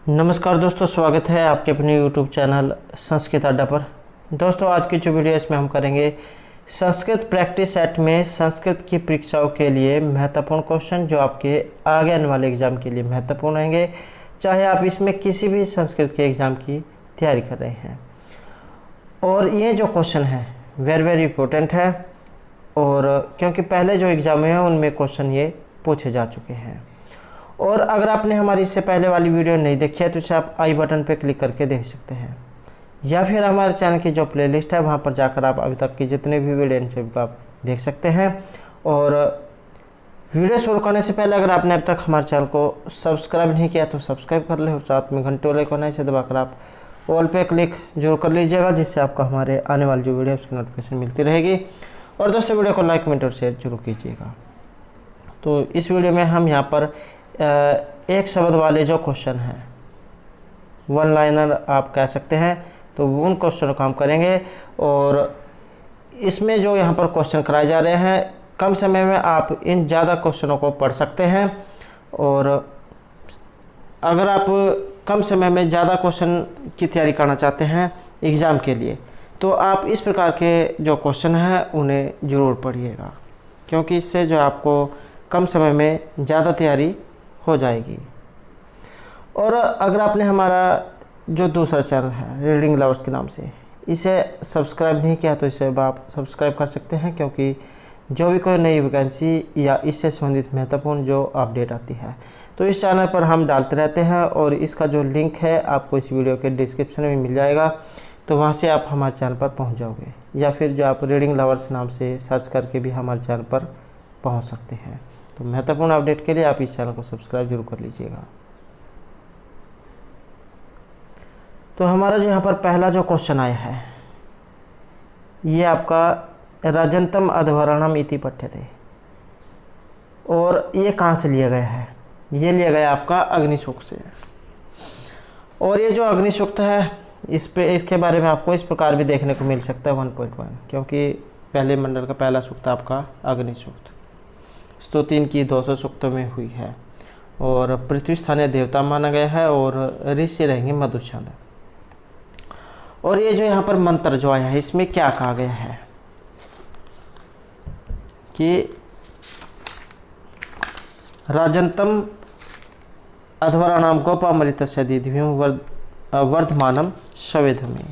नमस्कार दोस्तों, स्वागत है आपके अपने YouTube चैनल संस्कृत अड्डा पर। दोस्तों, आज की जो वीडियो इसमें हम करेंगे संस्कृत प्रैक्टिस सेट में संस्कृत की परीक्षाओं के लिए महत्वपूर्ण क्वेश्चन जो आपके आगे आने वाले एग्ज़ाम के लिए महत्वपूर्ण रहेंगे, चाहे आप इसमें किसी भी संस्कृत के एग्ज़ाम की तैयारी कर रहे हैं। और ये जो क्वेश्चन है वेरी इंपॉर्टेंट है, और क्योंकि पहले जो एग्ज़ाम हैं उनमें क्वेश्चन ये पूछे जा चुके हैं। और अगर आपने हमारी इससे पहले वाली वीडियो नहीं देखी है तो इसे आप आई बटन पर क्लिक करके देख सकते हैं, या फिर हमारे चैनल की जो प्लेलिस्ट है वहाँ पर जाकर आप अभी तक की जितने भी वीडियो हैं सभी को आप देख सकते हैं। और वीडियो शुरू करने से पहले अगर आपने अब तक हमारे चैनल को सब्सक्राइब नहीं किया तो सब्सक्राइब कर ले, और साथ में घंटे वाले कोने से दबाकर आप ऑल पे क्लिक जरूर कर लीजिएगा, जिससे आपको हमारे आने वाली जो वीडियो उसकी नोटिफिकेशन मिलती रहेगी। और दोस्तों, वीडियो को लाइक, कमेंट और शेयर जरूर कीजिएगा। तो इस वीडियो में हम यहाँ पर एक शब्द वाले जो क्वेश्चन हैं, वन लाइनर आप कह सकते हैं, तो उन क्वेश्चनों को हम करेंगे। और इसमें जो यहाँ पर क्वेश्चन कराए जा रहे हैं, कम समय में आप इन ज़्यादा क्वेश्चनों को पढ़ सकते हैं। और अगर आप कम समय में ज़्यादा क्वेश्चन की तैयारी करना चाहते हैं एग्ज़ाम के लिए, तो आप इस प्रकार के जो क्वेश्चन हैं उन्हें ज़रूर पढ़िएगा, क्योंकि इससे जो आपको कम समय में ज़्यादा तैयारी हो जाएगी। और अगर आपने हमारा जो दूसरा चैनल है रीडिंग लवर्स के नाम से, इसे सब्सक्राइब नहीं किया तो इसे आप सब्सक्राइब कर सकते हैं, क्योंकि जो भी कोई नई वैकेंसी या इससे संबंधित महत्वपूर्ण जो अपडेट आती है तो इस चैनल पर हम डालते रहते हैं। और इसका जो लिंक है आपको इस वीडियो के डिस्क्रिप्शन में मिल जाएगा, तो वहाँ से आप हमारे चैनल पर पहुँच जाओगे, या फिर जो आप रीडिंग लवर्स नाम से सर्च करके भी हमारे चैनल पर पहुँच सकते हैं। तो महत्वपूर्ण अपडेट के लिए आप इस चैनल को सब्सक्राइब जरूर कर लीजिएगा। तो हमारा जो यहाँ पर पहला जो क्वेश्चन आया है, ये आपका राजंतम अध्वरणम इति पठ्यते, और ये कहाँ से लिया गया है? ये लिया गया आपका अग्निसूक्त से। और ये जो अग्निसूक्त है इसके बारे में आपको इस प्रकार भी देखने को मिल सकता है 1.1, क्योंकि पहले मंडल का पहला सूक्त आपका अग्निसूक्त स्तुति इनकी 200 सूक्तों में हुई है। और पृथ्वी स्थानीय देवता माना गया है, और ऋषि रहेंगे मधुछंद। और ये जो यहाँ पर मंत्र जो आया है इसमें क्या कहा गया है कि राजंतम अध्वराणाम गोपामृतस्य दीधिव्यं वर्धमानम सवेधमे।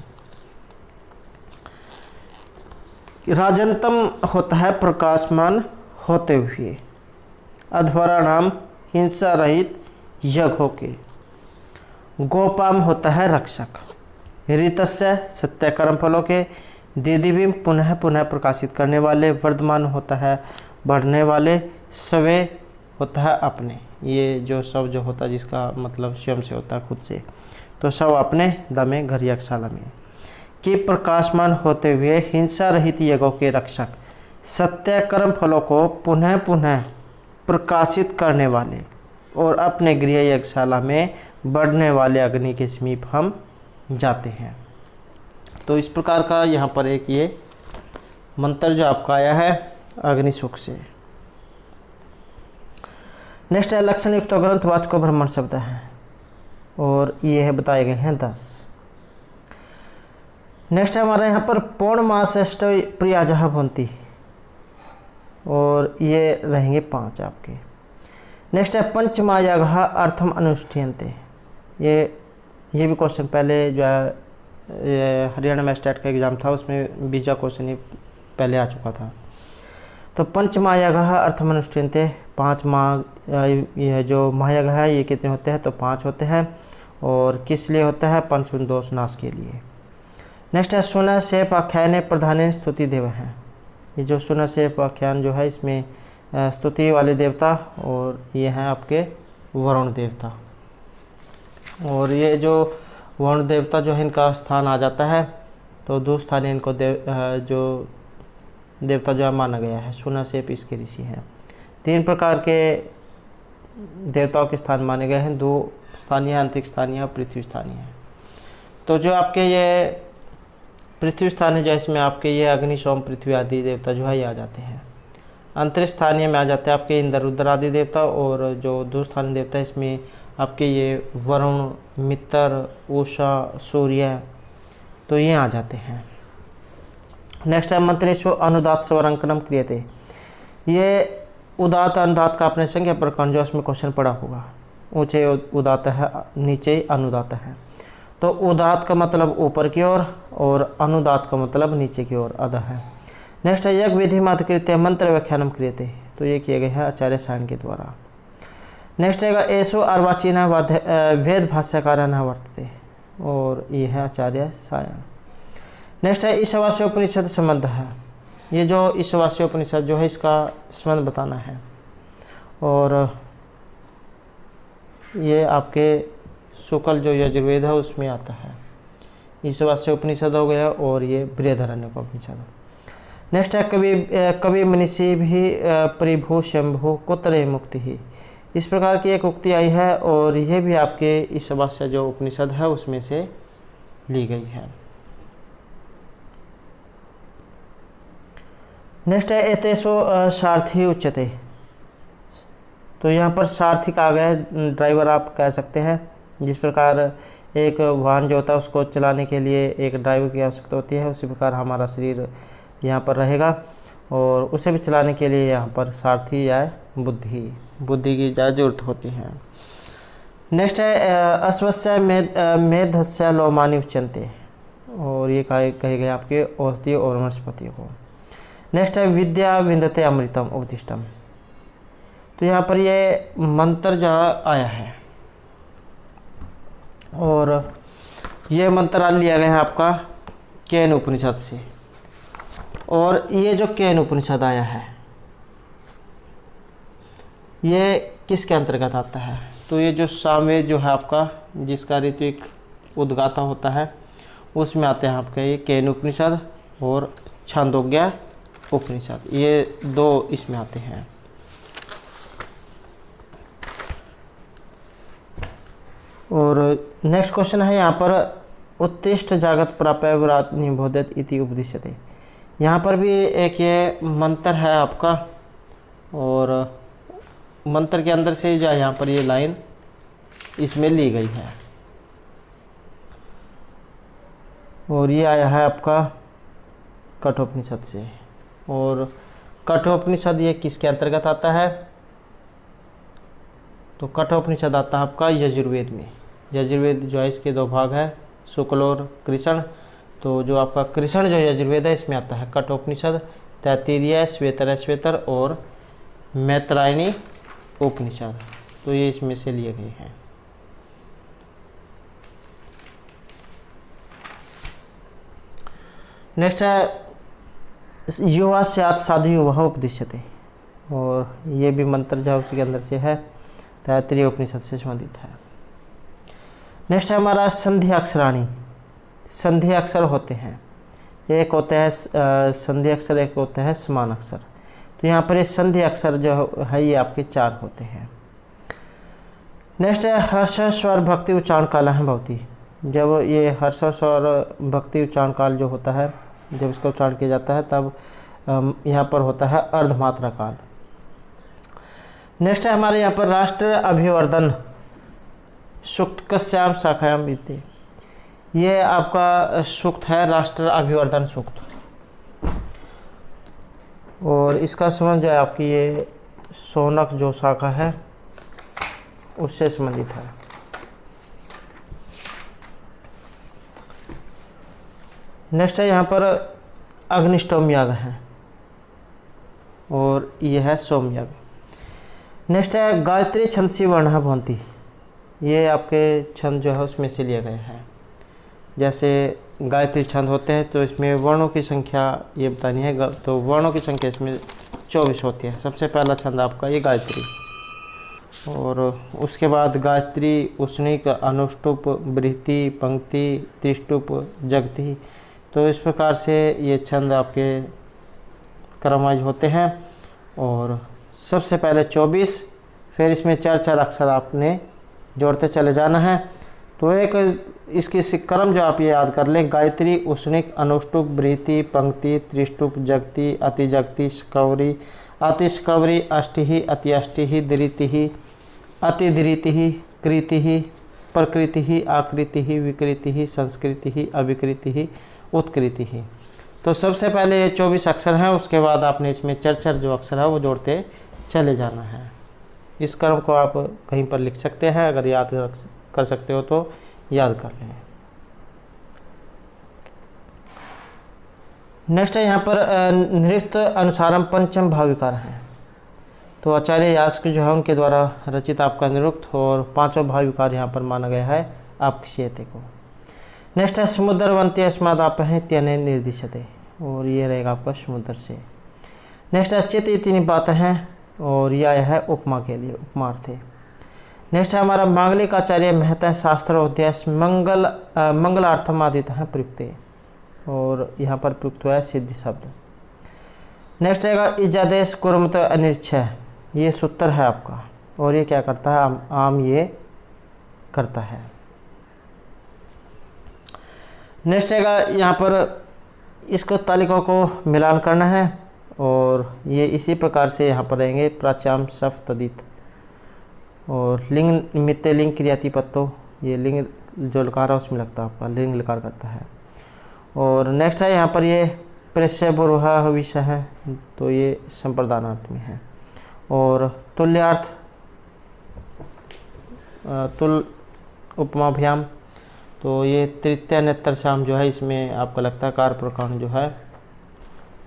राजंतम होता है प्रकाशमान होते हुए, अध्वराणाम हिंसा रहित यज्ञ होके, गोपाम होता है रक्षक, ऋतस्य सत्य कर्म फलों के, दीदिवीम पुनः पुनः प्रकाशित करने वाले, वर्धमान होता है बढ़ने वाले, सवे होता है अपने। ये जो सब जो होता है जिसका मतलब स्वयं से होता है, खुद से, तो सब अपने दमे घर यज्ञशाला में, कि प्रकाशमान होते हुए हिंसा रहित यज्ञों के रक्षक, सत्य कर्म फलों को पुनः पुनः प्रकाशित करने वाले, और अपने गृह यज्ञशाला में बढ़ने वाले अग्नि के समीप हम जाते हैं। तो इस प्रकार का यहाँ पर एक ये मंत्र जो आपका आया है अग्निसूक्त से। नेक्स्ट है लक्षण युक्त ग्रंथवाचक ब्राह्मण शब्द है, और ये है बताए गए हैं 10। नेक्स्ट है हमारे यहाँ पर पौर्णमासष्ट प्रियाजह भवन्ति, और ये रहेंगे 5 आपके। नेक्स्ट है पंचमायागः अर्थम अनुष्ठीयन्ते। ये भी क्वेश्चन पहले जो है हरियाणा में स्टेट का एग्ज़ाम था उसमें 20 क्वेश्चन ही पहले आ चुका था। तो पंचमायागः अर्थम अनुष्ठीयन्ते, 5 माह, ये जो महायाग है ये कितने होते हैं? तो 5 होते हैं। और किस लिए होता है? पंचम दोष नाश के लिए। नेक्स्ट है सुन से आख्यान प्रधान स्तुति देव हैं। ये जो सुन से आख्यान जो है इसमें स्तुति वाले देवता, और ये हैं आपके वरुण देवता। और ये जो वरुण देवता जो है इनका स्थान आ जाता है, तो दो स्थानीय इनको जो देवता जो है माना गया है। सुन से इसके ऋषि हैं। 3 प्रकार के देवताओं के स्थान माने गए हैं, 2 स्थानीय, अंतरिक्ष स्थानीय और पृथ्वी स्थानीय। तो जो आपके ये पृथ्वी स्थानीय जो इसमें आपके ये अग्नि, सोम, पृथ्वी आदि देवता जो है ये आ जाते हैं। अंतरिक्ष स्थानीय में आ जाते हैं आपके इंद्र, रुद्र आदि देवता। और जो 2 स्थानीय देवता है इसमें आपके ये वरुण, मित्र, उषा, सूर्य, तो ये आ जाते हैं। नेक्स्ट है मंत्रेषु अनुदात स्वरंकनम क्रियते। ये उदात अनुदात का अपने संख्या प्रकरण जो उसमें क्वेश्चन पड़ा होगा। ऊंचे उदात है, नीचे अनुदात है। तो उदात का मतलब ऊपर की ओर और अनुदात का मतलब नीचे की ओर अध है। नेक्स्ट है यज्ञ विधि मत कृत्य मंत्र व्याख्यानम क्रियते। तो ये किए गए हैं आचार्य सायण के द्वारा। नेक्स्ट है एसो अर्वाचीन वेद भाष्यकार न वर्तते, और ये है आचार्य सायण। नेक्स्ट है ईशावास्योपनिषद संबंध है। ये जो ईशावास्योपनिषद जो है इसका संबंध बताना है, और ये आपके शुक्ल जो यजुर्वेद है उसमें आता है। ईशावास्योपनिषद हो गया और ये बृहदारण्यकोपनिषद। नेक्स्ट है कवि मनीषी भी परिभू शंभु कुतरे मुक्ति ही। इस प्रकार की एक उक्ति आई है और ये भी आपके ईशावास्य जो उपनिषद है उसमें से ली गई है। नेक्स्ट है एतेषु सारथी उच्यते। तो यहाँ पर सारथी का आ गया है, ड्राइवर आप कह सकते हैं। जिस प्रकार एक वाहन जो होता है उसको चलाने के लिए एक ड्राइवर की आवश्यकता होती है, उसी प्रकार हमारा शरीर यहाँ पर रहेगा और उसे भी चलाने के लिए यहाँ पर सारथी या बुद्धि की जरूरत होती है। नेक्स्ट है अश्वस्य मेधस्य लोमानी उच्यन्ते, और ये कहे गए आपके औषधि और वनस्पतियों को। नेक्स्ट है विद्या विन्दते अमृतम उपदिष्टम। तो यहाँ पर ये मंत्र जो आया है और ये मंत्र लिया गया है आपका केन उपनिषद से। और ये जो केन उपनिषद आया है ये किसके अंतर्गत आता है? तो ये जो सामवेद जो है आपका, जिसका ऋत्विक उद्गाता होता है, उसमें आते हैं आपके ये केन उपनिषद और छांदोग्य उपनिषद, ये दो इसमें आते हैं। और नेक्स्ट क्वेश्चन है यहाँ पर उत्तिष्ठ जागत प्राप्य विराट निबोधित इति उपदिश्यते। यहाँ पर भी एक ये मंत्र है आपका, और मंत्र के अंदर से जो यहाँ पर ये लाइन इसमें ली गई है, और ये आया है आपका कठोपनिषद से। और कठोपनिषद ये किसके अंतर्गत आता है? तो कठोपनिषद आता है आपका यजुर्वेद में। यजुर्वेद जो है इसके दो भाग है, शुक्ल और कृष्ण। तो जो आपका कृष्ण जो यजुर्वेद है इसमें आता है कठोपनिषद, तैत्तिरीय, श्वेतर और मैत्रायणी उपनिषद। तो ये इसमें से लिए गए हैं। नेक्स्ट है युवा स्यात् साधु युवा उपदिश्यते, और ये भी मंत्र जो उसके अंदर से है, तैत्तिरीय उपनिषद से संबंधित है। नेक्स्ट है हमारा संधि अक्षराणी। संधि अक्षर होते हैं, एक होते हैं संधि अक्षर, एक होते हैं समान अक्षर। तो यहाँ पर ये संधि अक्षर जो है ये आपके 4 होते हैं। नेक्स्ट है हर्ष स्वर भक्ति उच्चारण काल है भवती। जब ये हर्ष स्वर भक्ति उच्चारण काल जो होता है, जब इसका उच्चारण किया जाता है तब यहाँ पर होता है अर्धमात्रा काल। नेक्स्ट है हमारे यहाँ पर राष्ट्र अभिवर्धन सूक्त कस्याम शाखायाम विद्ये। ये आपका सूक्त है राष्ट्र अभिवर्धन सूक्त, और इसका संबंध जो है आपकी ये शौनक जो शाखा है उससे संबंधित है। नेक्स्ट है यहाँ पर अग्निष्टोम याग है, और यह है सोमयाग। नेक्स्ट है गायत्री छंदसी वर्ण भवंती। ये आपके छंद जो है उसमें से लिए गए हैं। जैसे गायत्री छंद होते हैं तो इसमें वर्णों की संख्या ये बतानी है, तो वर्णों की संख्या इसमें 24 होती है। सबसे पहला छंद आपका ये गायत्री, और उसके बाद गायत्री, उष्णिक, अनुष्टुप, बृहति, पंक्ति, त्रिष्टुप, जगति। तो इस प्रकार से ये छंद आपके क्रमवाइज होते हैं, और सबसे पहले 24, फिर इसमें 4 अक्षर आपने जोड़ते चले जाना है। तो एक इसकी क्रम जो आप ये याद कर लें, गायत्री, उष्णिक, अनुष्टुप, बृहति, पंक्ति, त्रिष्टुप, जगति, अतिजगति, स्कवरी, अतिस्कवरी, अष्टि, अति अष्टि, धृति, अति धृति, कृति ही, प्रकृति ही, आकृति ही, विकृति ही, संस्कृति ही, अविकृति ही, उत्कृति ही। तो सबसे पहले ये 24 अक्षर हैं, उसके बाद आपने इसमें चर जो अक्षर है वो जोड़ते चले जाना है। इस क्रम को आप कहीं पर लिख सकते हैं, अगर याद कर सकते हो तो याद कर लें। नेक्स्ट है यहाँ पर नृत्य अनुसारम पंचम भाविकार हैं। तो आचार्य यास्क जो है उनके द्वारा रचित आपका नृत्य और पांचों भाविकार यहाँ पर माना गया है आपकी सीयते को। नेक्स्ट है समुद्रवंती अस्माद आप हैं त्यने निर्दिशते, और ये रहेगा आपका समुद्र से। नेक्स्ट है चित इतनी बातें हैं, और यह आया है उपमा के लिए, उपमार्थे। नेक्स्ट है हमारा मांगलिक आचार्य महता शास्त्र अध्यास मंगलार्थम आदित हैं प्रयुक्ते, और यहाँ पर प्रयुक्त हुआ है सिद्धि शब्द। नेक्स्ट आएगा इजादेश कुर्मत अनिर्क्षय, ये सूत्र है आपका, और ये क्या करता है, आम ये करता है। नेक्स्ट आएगा यहाँ पर इसको तालिका को मिलान करना है, और ये इसी प्रकार से यहाँ पर रहेंगे प्राचाम सफ तदित, और लिंग निमित्त लिंग क्रियातिपत्तो, ये लिंग जो लकार है उसमें लगता है आपका, लिंग लकार करता है। और नेक्स्ट है यहाँ पर ये प्रश्य बुरुहा विषय है, तो ये संप्रदानार्थ में है। और तुल्यार्थ तुल उपमाभ्याम, तो ये तृतीय नेत्र शाम जो है इसमें आपका लगता है कार प्रकार जो है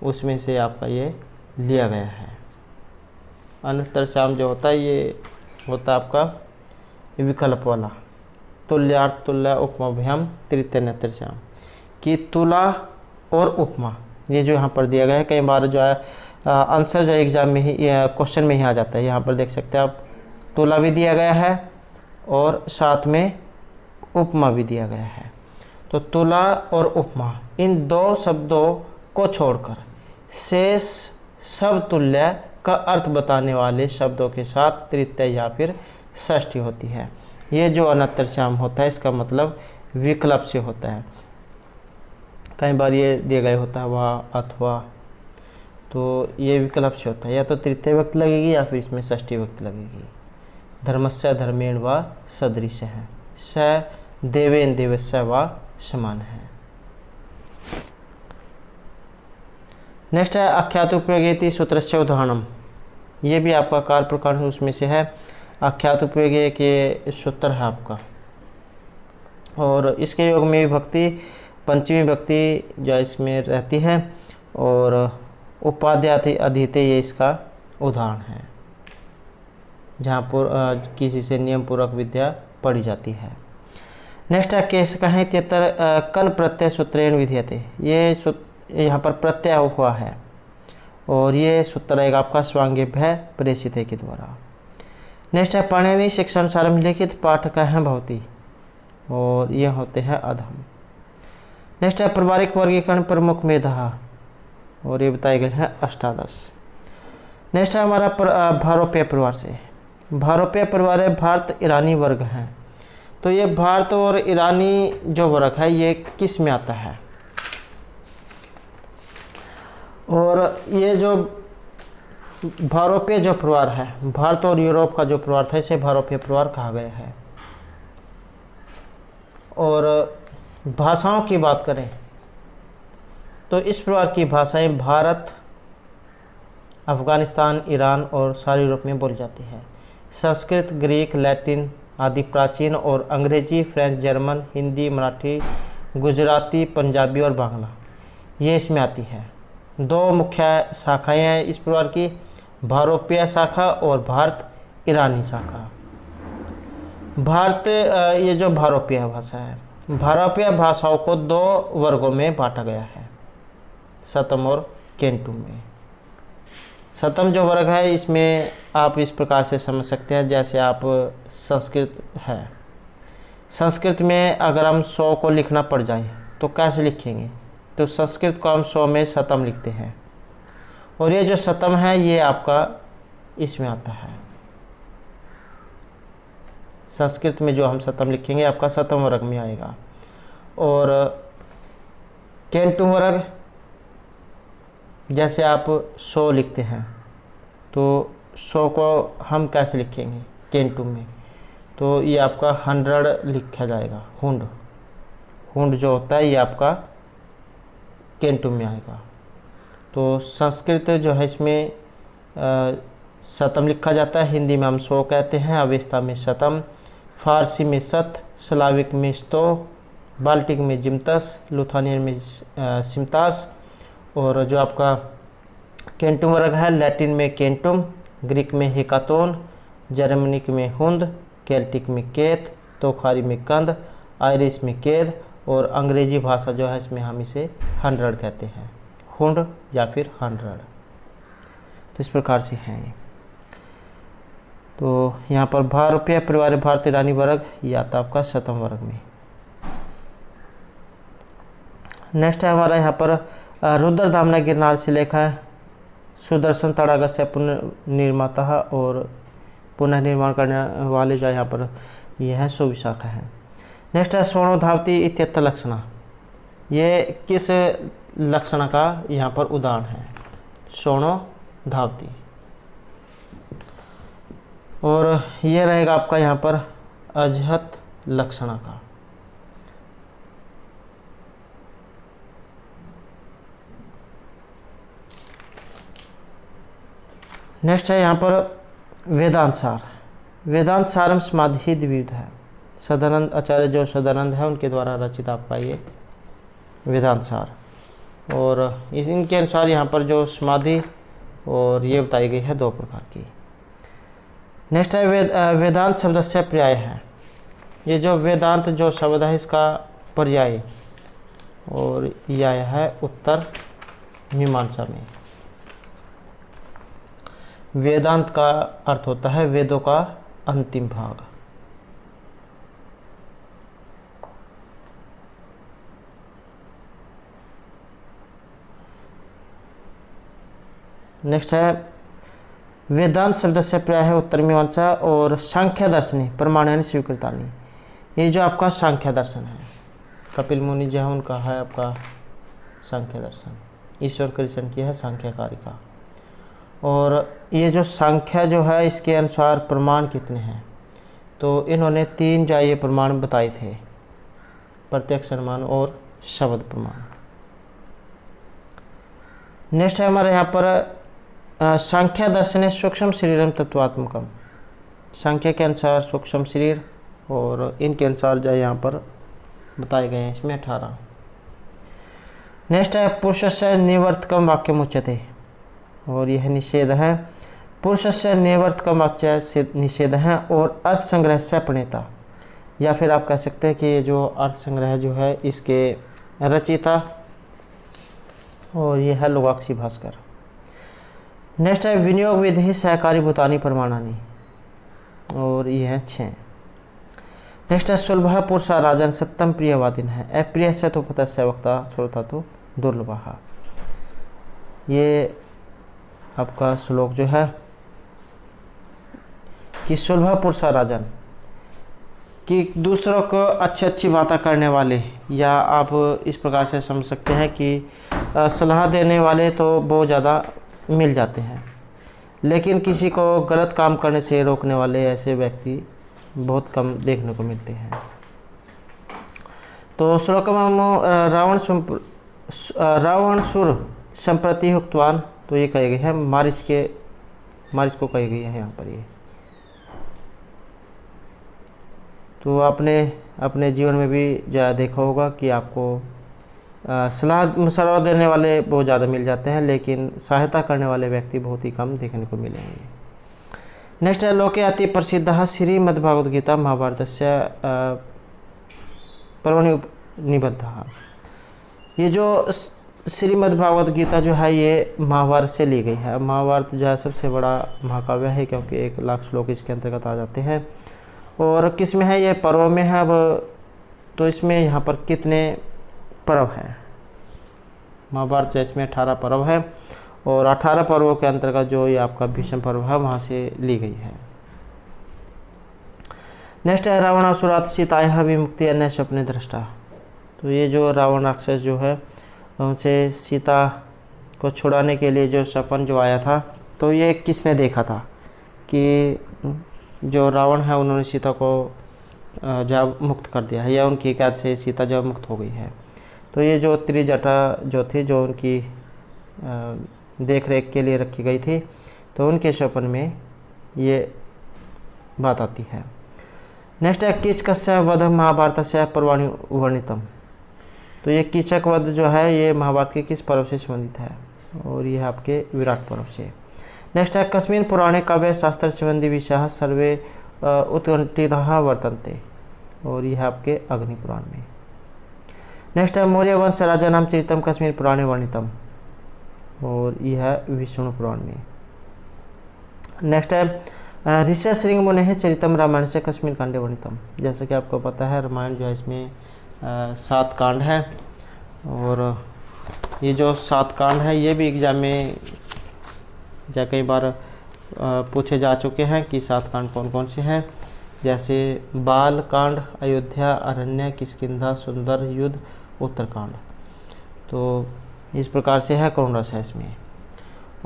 उसमें से आपका ये लिया गया है। अनंतर शाम जो होता है ये होता है आपका विकल्प वाला। तुल्यार्थ तुल्य उपमाभ्याम तृतीय नेत्र शाम की तुला और उपमा, ये जो यहाँ पर दिया गया है, कई बार जो है आंसर जो एग्जाम में ही क्वेश्चन में ही आ जाता है। यहाँ पर देख सकते हैं आप, तुला भी दिया गया है और साथ में उपमा भी दिया गया है। तो तुला और उपमा, इन दो शब्दों को छोड़कर शेष सब तुल्य का अर्थ बताने वाले शब्दों के साथ तृतीय या फिर षष्ठी होती है। ये जो अनंतर शाम होता है इसका मतलब विकल्प से होता है। कई बार ये दिया गया होता है वह अथवा, तो ये विकल्प से होता है, या तो तृतीय व्यक्ति लगेगी या फिर इसमें षष्ठी व्यक्ति लगेगी। धर्मस्य धर्मेण व सदृश है, स देवेन देवस्य व समान है। नेक्स्ट है आख्यात उपयोगी सूत्रस्य उदाहरणम, ये भी आपका कार्य प्रकार है उसमें से है। आख्यात उपयोगी के सूत्र है आपका, और इसके योग में विभक्ति पंचमी व्यक्ति जो इसमें रहती है, और उपाध्याय अधीते ये इसका उदाहरण है जहाँ पर किसी से नियम पूर्वक विद्या पढ़ी जाती है। नेक्स्ट है केस कहें त्यतर कन प्रत्यय सूत्रेण विधीयते, ये यहाँ पर प्रत्यय हुआ है, और ये सूत्र रहेगा आपका स्वांगेभ्य प्रेषित के द्वारा। नेक्स्ट है पाणिनि शिक्षा अनुसार लिखित पाठ का है भवती, और ये होते हैं अधम। नेक्स्ट है पारिवारिक वर्गीकरण प्रमुख मेधा, और ये बताए गए हैं अष्टादश। नेक्स्ट है हमारा भारोपीय परिवार से, भारोपीय परिवार है भारत ईरानी वर्ग हैं। तो ये भारत और ईरानी जो वर्ग है ये किस में आता है, और ये जो भारोपीय जो परिवार है, भारत और यूरोप का जो परिवार था इसे भारोपीय परिवार कहा गया है। और भाषाओं की बात करें तो इस परिवार की भाषाएं भारत, अफ़गानिस्तान, ईरान और सारे यूरोप में बोली जाती है। संस्कृत, ग्रीक, लैटिन आदि प्राचीन, और अंग्रेजी, फ्रेंच, जर्मन, हिंदी, मराठी, गुजराती, पंजाबी और बांग्ला ये इसमें आती है। दो मुख्य शाखाएं हैं इस परिवार की, भारोपीय शाखा और भारत ईरानी शाखा। भारत ये जो भारोपीय भाषा है, भारोपीय भाषाओं को दो वर्गों में बांटा गया है, शतम और केंटू में। शतम जो वर्ग है इसमें आप इस प्रकार से समझ सकते हैं, जैसे आप संस्कृत है, संस्कृत में अगर हम 100 को लिखना पड़ जाए तो कैसे लिखेंगे, तो संस्कृत को हम 100 में शतम लिखते हैं, और ये जो शतम है ये आपका इसमें आता है। संस्कृत में जो हम शतम लिखेंगे आपका शतम वर्ग में आएगा। और केंटू वर्ग, जैसे आप 100 लिखते हैं तो 100 को हम कैसे लिखेंगे केंटू में, तो ये आपका 100 लिखा जाएगा। हुंड, हुंड जो होता है ये आपका केंटू में आएगा। तो संस्कृत जो है इसमें शतम लिखा जाता है, हिंदी में हम 100 कहते हैं, अवेस्ता में शतम, फारसी में सत, स्लाविक में स्तो, बाल्टिक में जिमतस, लुथानियन में सिमतास, और जो आपका केंटुम वर्ग है लैटिन में केंटुम, ग्रीक में हेकातोन, जर्मनिक में हुंद, केल्टिक में केत, तोखारी में कंद, आयरिश में केद, और अंग्रेजी भाषा जो है इसमें हम इसे 100 कहते हैं, हुंड या फिर 100। तो इस प्रकार से हैं ये। तो यहाँ पर भारूपीय परिवार भारतीय रानी वर्ग ये आता आपका शतम वर्ग में। नेक्स्ट है हमारा यहाँ पर रुद्रदामना गिरनार से लेखा है, सुदर्शन तड़ागस्य पुनर्निर्माता और पुनर्निर्माण करने वाले जो यहाँ पर ये है सुविशाखा है। नेक्स्ट है स्वर्णो धावती इत्यत्र लक्षणा, ये किस लक्षण का यहाँ पर उदाहरण है, स्वर्णो धावती। और ये रहेगा आपका यहाँ पर अजहत लक्षणा का। नेक्स्ट है यहाँ पर वेदांत सार, वेदांत सारम समाधि द्विविध है, सदानंद आचार्य जो सदानंद है उनके द्वारा रचित आपका ये वेदांत सार। और इनके अनुसार यहाँ पर जो समाधि और ये बताई गई है 2 प्रकार की। नेक्स्ट है वेदांत शब्द से पर्याय है, ये जो वेदांत जो शब्द है इसका पर्याय, और यह आया है उत्तर मीमांसा में। वेदांत का अर्थ होता है वेदों का अंतिम भाग। नेक्स्ट है वेदांत शब्द से पर्याय है उत्तर मीमांसा और सांख्य दर्शनी प्रमाणानि स्वीकृतानि, ये जो आपका सांख्य दर्शन है, कपिल मुनि जो है उनका है आपका सांख्य दर्शन, ईश्वर कृष्ण की है सांख्यकारिका। और ये जो सांख्य जो है इसके अनुसार प्रमाण कितने हैं, तो इन्होंने 3 जो ये प्रमाण बताए थे, प्रत्यक्ष अनुमान और शब्द प्रमाण। नेक्स्ट है हमारे यहाँ पर सांख्य दर्शन सूक्ष्म शरीरम तत्वात्मकम, सांख्य के अनुसार सूक्ष्म शरीर और इनके अनुसार जो यहाँ पर बताए गए हैं इसमें 18। नेक्स्ट है पुरुष से निवर्तकम वाक्यम उच्यते, और यह निषेध है, पुरुष से निवर्तकम वाक्य निषेध है और अर्थ संग्रह से प्रणेता, या फिर आप कह सकते हैं कि ये जो अर्थ संग्रह जो है इसके रचयिता और यह है लोगाक्षी भास्कर। नेक्स्ट है विनियोग विधि सहकारी भूतानी प्रमाणानी, और ये हैं 6। नेक्स्ट है सुलभ पुरुषा राजन सत्यम प्रियवादिन है, अप्रिय से तो पता से वक्ता श्रोता तो दुर्लभा। ये आपका श्लोक जो है कि सुलभ पुरुषा राजन, कि दूसरों को अच्छी बातें करने वाले, या आप इस प्रकार से समझ सकते हैं कि सलाह देने वाले तो बहुत ज़्यादा मिल जाते हैं, लेकिन किसी को गलत काम करने से रोकने वाले ऐसे व्यक्ति बहुत कम देखने को मिलते हैं। तो श्लोकम रावण सुर संप्रति हुक्तवान, तो ये कही गई है मारिच को कही गई है यहाँ पर ये। तो आपने अपने जीवन में भी ज़्यादा देखा होगा कि आपको सलाह मशवरा देने वाले बहुत ज़्यादा मिल जाते हैं, लेकिन सहायता करने वाले व्यक्ति बहुत ही कम देखने को मिलेंगे। नेक्स्ट है लोके अति प्रसिद्ध श्रीमद्भागवत गीता महाभारत से पर्वणि निबद्ध। ये जो श्रीमद्भागवत गीता जो है ये महाभारत से ली गई है। महाभारत जो है सबसे बड़ा महाकाव्य है, क्योंकि 1 लाख श्लोक इसके अंतर्गत आ जाते हैं। और किस में है, ये पर्व में है। अब तो इसमें यहाँ पर कितने पर्व है, महाभारत इसमें 18 पर्व है, और 18 पर्वों के अंतर्गत जो ये आपका भीष्म पर्व है वहाँ से ली गई है। नेक्स्ट है रावणासुरात सीताया विमुक्ति अन्य स्वप्न दृष्टा। तो ये जो रावण राक्षस जो है उनसे सीता को छुड़ाने के लिए जो सपन जो आया था, तो ये किसने देखा था कि जो रावण है उन्होंने सीता को जो मुक्त कर दिया है, या उनकी कैद से सीता जो मुक्त हो गई है। तो ये जो त्रिजटा जो थी, जो उनकी देख रेख के लिए रखी गई थी, तो उनके स्वप्न में ये बात आती है। नेक्स्ट है कीचकस्य वध महाभारतस्य पर्वाणि वर्णितम। तो ये कीचक वध जो है ये महाभारत के किस पर्व से संबंधित है, और ये आपके विराट पर्व से। नेक्स्ट है कस्मिन् पुराणे काव्य शास्त्र संबंधी विषय सर्वे उत्कंठितः वर्तन्ते, और यह आपके अग्नि पुराण में। नेक्स्ट है मौर्य वंश राजा नाम चरितम कस्मिन् पुराणे वर्णितम, और यह है विष्णु पुराण में। नेक्स्ट है ऋष्य श्रृंग मुने चरितम रामायण से कस्मिन् कांडे वर्णितम। जैसे कि आपको पता है रामायण जो है इसमें 7 कांड है, और ये जो 7 कांड है ये भी एग्जाम में कई बार पूछे जा चुके हैं कि 7 कांड कौन कौन से हैं। जैसे बाल कांड, अयोध्या, अरण्य, किष्किंधा, सुंदर, युद्ध, उत्तरकांड। तो इस प्रकार से है, कौन रस है इसमें।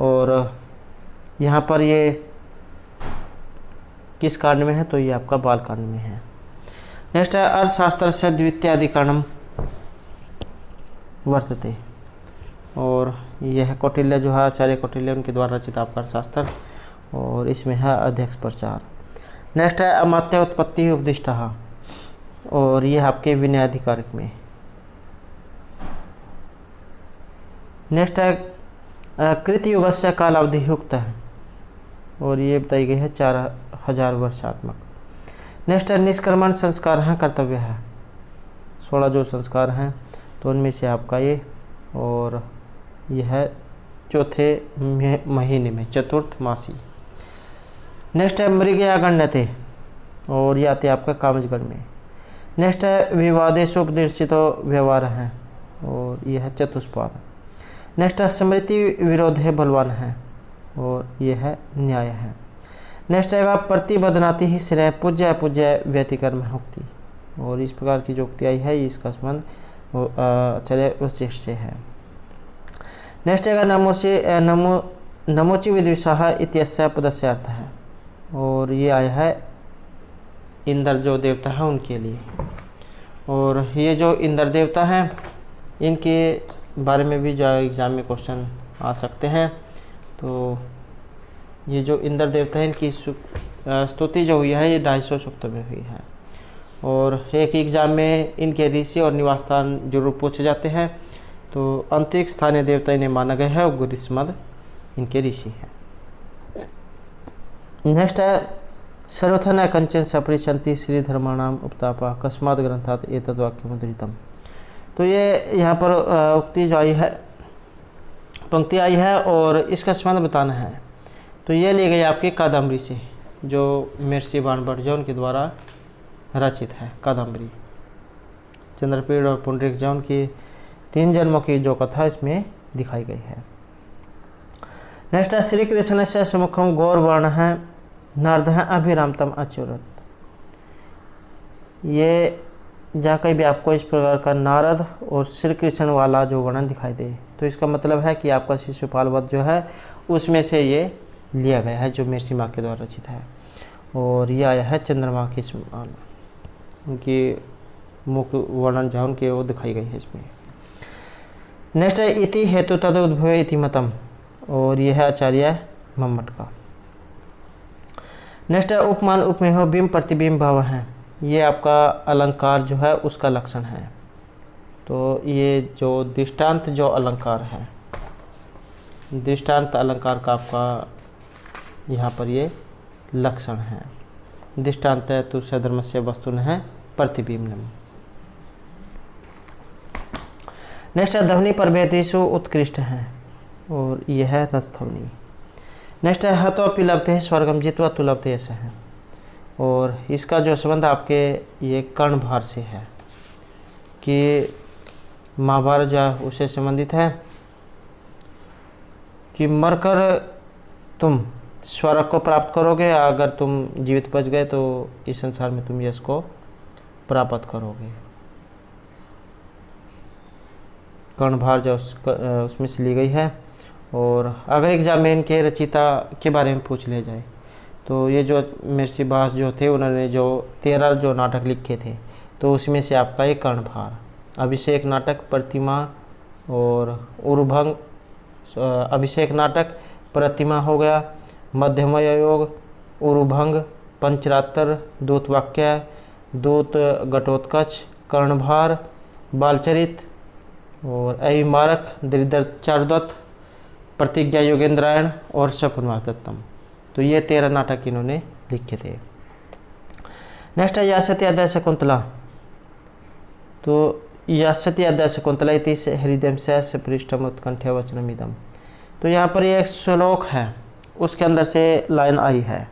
और यहाँ पर ये किस कांड में है, तो ये आपका बाल कांड में है। नेक्स्ट है अर्थशास्त्र से द्वितीयाधिकरणम वर्तते, और यह है कौटिल्य जो है आचार्य कौटिल्य उनके द्वारा रचित आपका अर्थशास्त्र, और इसमें है अध्यक्ष प्रचार। नेक्स्ट है अमात्य उत्पत्ति उपदिष्टः, और यह आपके विनयाधिकारक में। नेक्स्ट है कृतयुगस्य कालावधि युक्त है, और ये बताई गई है 4000 वर्षात्मक। नेक्स्ट है निष्क्रमण संस्कार है कर्तव्य है, 16 जो संस्कार हैं तो उनमें से आपका ये, और यह है चौथे महीने में चतुर्थ मासी। नेक्स्ट है मृगया गण्यते, और ये आते आपका कामजगढ़ में। नेक्स्ट है विवादेशु उपदेशितो व्यवहार है, और यह है चतुष्पाद। नेक्स्ट है स्मृति विरोध है बलवान है, और यह है न्याय है। नेक्स्ट है प्रतिबदनाति ही श्रेय पूज्य पूज्य व्यतिकर्म उक्ति, और इस प्रकार की जो उक्ति आई है इसका संबंध आचार्य वशिष्ठ से है। नेक्स्ट है नमोचि विद्विषाः इत्यस्य पदस्य अर्थ है, और ये आया है इंद्र जो देवता है उनके लिए। और ये जो इंद्र देवता हैं इनके बारे में भी जो एग्ज़ाम में क्वेश्चन आ सकते हैं। तो ये जो इंद्र देवता है इनकी स्तुति जो हुई है ये 250 सूक्तों में हुई है, और एक एग्ज़ाम में इनके ऋषि और निवास स्थान जरूर पूछे जाते हैं। तो अंतरिक्ष स्थानीय देवता इन्हें माना गया है, और गुरिस्मद इनके ऋषि हैं। नेक्स्ट है सर्वथन कंचन सपरिशंति श्री धर्माणाम उपतापा कस्मात् ग्रंथात एतद् वाक्य मुद्रितम। तो ये यहाँ पर उक्ति जो आई है, पंक्ति आई है, और इसका संबंध बताना है। तो ये ली गई आपकी कादम्बरी से, जो महर्षि बाणभट्ट जो उनके द्वारा रचित है कादम्बरी। चंद्रपीड़ और पुंडरीक जो उनकी 3 जन्मों की जो कथा इसमें दिखाई गई है। नेक्स्ट है श्री कृष्ण से सुमुखम गौर वर्ण है नारद है अभिरामतम अच्युत। ये जहाँ कहीं भी आपको इस प्रकार का नारद और श्री कृष्ण वाला जो वर्णन दिखाई दे, तो इसका मतलब है कि आपका शिशुपाल वध जो है उसमें से ये लिया गया है, जो महर्षि माँ के द्वारा रचित है। और ये आया है चंद्रमा के समान, उनकी मुख वर्णन जो उनके वो दिखाई गई है इसमें। नेक्स्ट है इति हेतु तद उद्भव इति मतम, और यह है आचार्य मम्मट का। नेक्स्ट है उपमान उपमेय बिंब प्रतिबिंब भाव है, ये आपका अलंकार जो है उसका लक्षण है। तो ये जो दृष्टांत जो अलंकार है, दृष्टांत अलंकार का आपका यहाँ पर ये लक्षण है। दृष्टांत है तो सधर्म से वस्तुन है प्रतिबिंब। नेक्स्ट है ध्वनि प्रभेदेशु उत्कृष्ट है, और यह है रसध्वनि। नेक्स्ट है हत्वा लभते स्वर्गम जित्वा तु लभते ऐसा है, और इसका जो संबंध आपके ये कर्णभार से है कि महाभारत जो है उससे संबंधित है कि मरकर तुम स्वर्ग को प्राप्त करोगे, अगर तुम जीवित बच गए तो इस संसार में तुम यश को प्राप्त करोगे। कर्णभार जो उसमें से ली गई है। और अगर एग्जाम में इनके रचयिता के बारे में पूछ लिया जाए तो ये जो महर्षि भास जो थे उन्होंने जो 13 जो नाटक लिखे थे, तो उसमें से आपका एक कर्णभार, अभिषेक नाटक, प्रतिमा और उर्भंग, अभिषेक नाटक, प्रतिमा हो गया, मध्यमय योग, उर्भंग, पंचरात्र, दूत वाक्य, दूत घटोत्कच, कर्णभार, बालचरित और अभिमारक, दरिद्र चारुदत्त, प्रतिज्ञा योगेंद्रायण और शकुनवार्तम। तो ये 13 नाटक इन्होंने लिखे थे। नेक्स्ट है यास्यति अध्याय शकुंतला। तो यास्यति अध्याय शकुंतला इति हृदय से पृष्ठम उत्कंठ्य वचनम इदम। तो यहाँ पर एक श्लोक है, उसके अंदर से लाइन आई है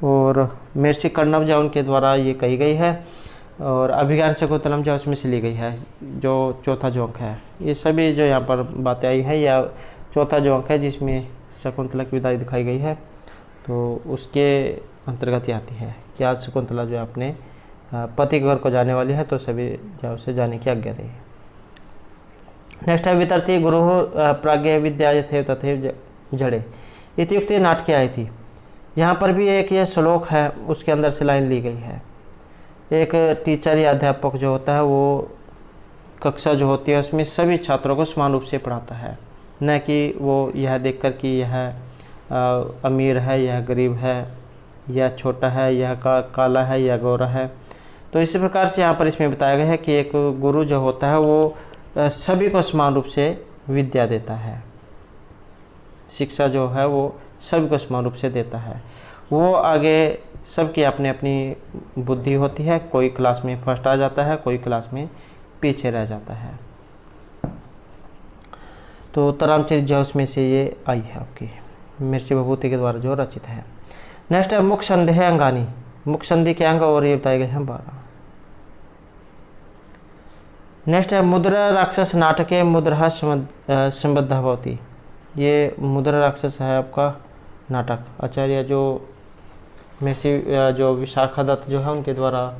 और महर्षि कर्णव जो उनके द्वारा ये कही गई है, और अभिज्ञान शकुंतलम जो उसमें से ली गई है, जो चौथा जो अंक है। ये सभी जो यहाँ पर बातें आई है, या चौथा जो अंक है जिसमें शकुंतला की विदाई दिखाई गई है, तो उसके अंतर्गत ही आती है कि आज शकुंतला जो अपने पति के घर को जाने वाली है, तो सभी जो उसे जाने की आज्ञा दी। नेक्स्ट है वितरती गुरु प्राज्ञ विद्या यथेव तथेव जड़े इत्युक्ति नाटके आई थी। यहाँ पर भी एक ये श्लोक है, उसके अंदर से लाइन ली गई है। एक टीचर या अध्यापक जो होता है वो कक्षा जो होती है उसमें सभी छात्रों को समान रूप से पढ़ाता है, न कि वो यह देखकर कि यह अमीर है, यह गरीब है, यह छोटा है, यह काला है, यह गोरा है। तो इसी प्रकार से यहाँ पर इसमें बताया गया है कि एक गुरु जो होता है वो सभी को समान रूप से विद्या देता है, शिक्षा जो है वो सभी को समान रूप से देता है। वो आगे सबकी अपनी अपनी बुद्धि होती है, कोई क्लास में फर्स्ट आ जाता है, कोई क्लास में पीछे रह जाता है। तो उत्तरामचरित जो उसमें से ये आई है आपकी महर्षि भभूति के द्वारा जो रचित है। नेक्स्ट है मुख संदेह अंगानी। मुख संधि के अंग और ये बताए गए हैं 12। नेक्स्ट है मुद्रा राक्षस नाटके मुद्रा संबद्ध भवती। ये मुद्रा राक्षस है आपका नाटक, आचार्य जो महर्षि जो विशाखादत्त जो है उनके द्वारा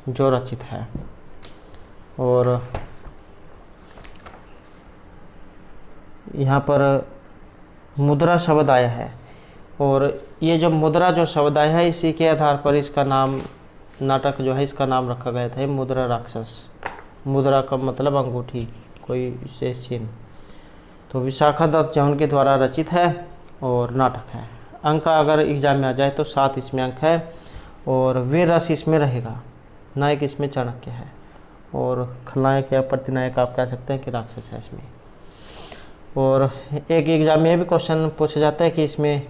जो रचित है। और यहाँ पर मुद्रा शब्द आया है, और ये जो मुद्रा जो शब्द आया है इसी के आधार पर इसका नाम, नाटक जो है इसका नाम रखा गया था मुद्रा राक्षस। मुद्रा का मतलब अंगूठी, कोई विशेष चिन्ह। तो विशाखादत्त जो उनके द्वारा रचित है और नाटक है। अंक अगर एग्जाम में आ जाए तो 7 इसमें अंक है, और वे रस इसमें रहेगा, नायक इसमें चाणक्य है, और खलनायक या प्रतिनायक आप कह सकते हैं कि राक्षस है इसमें। और एक एग्जाम में भी क्वेश्चन पूछा जाता है कि इसमें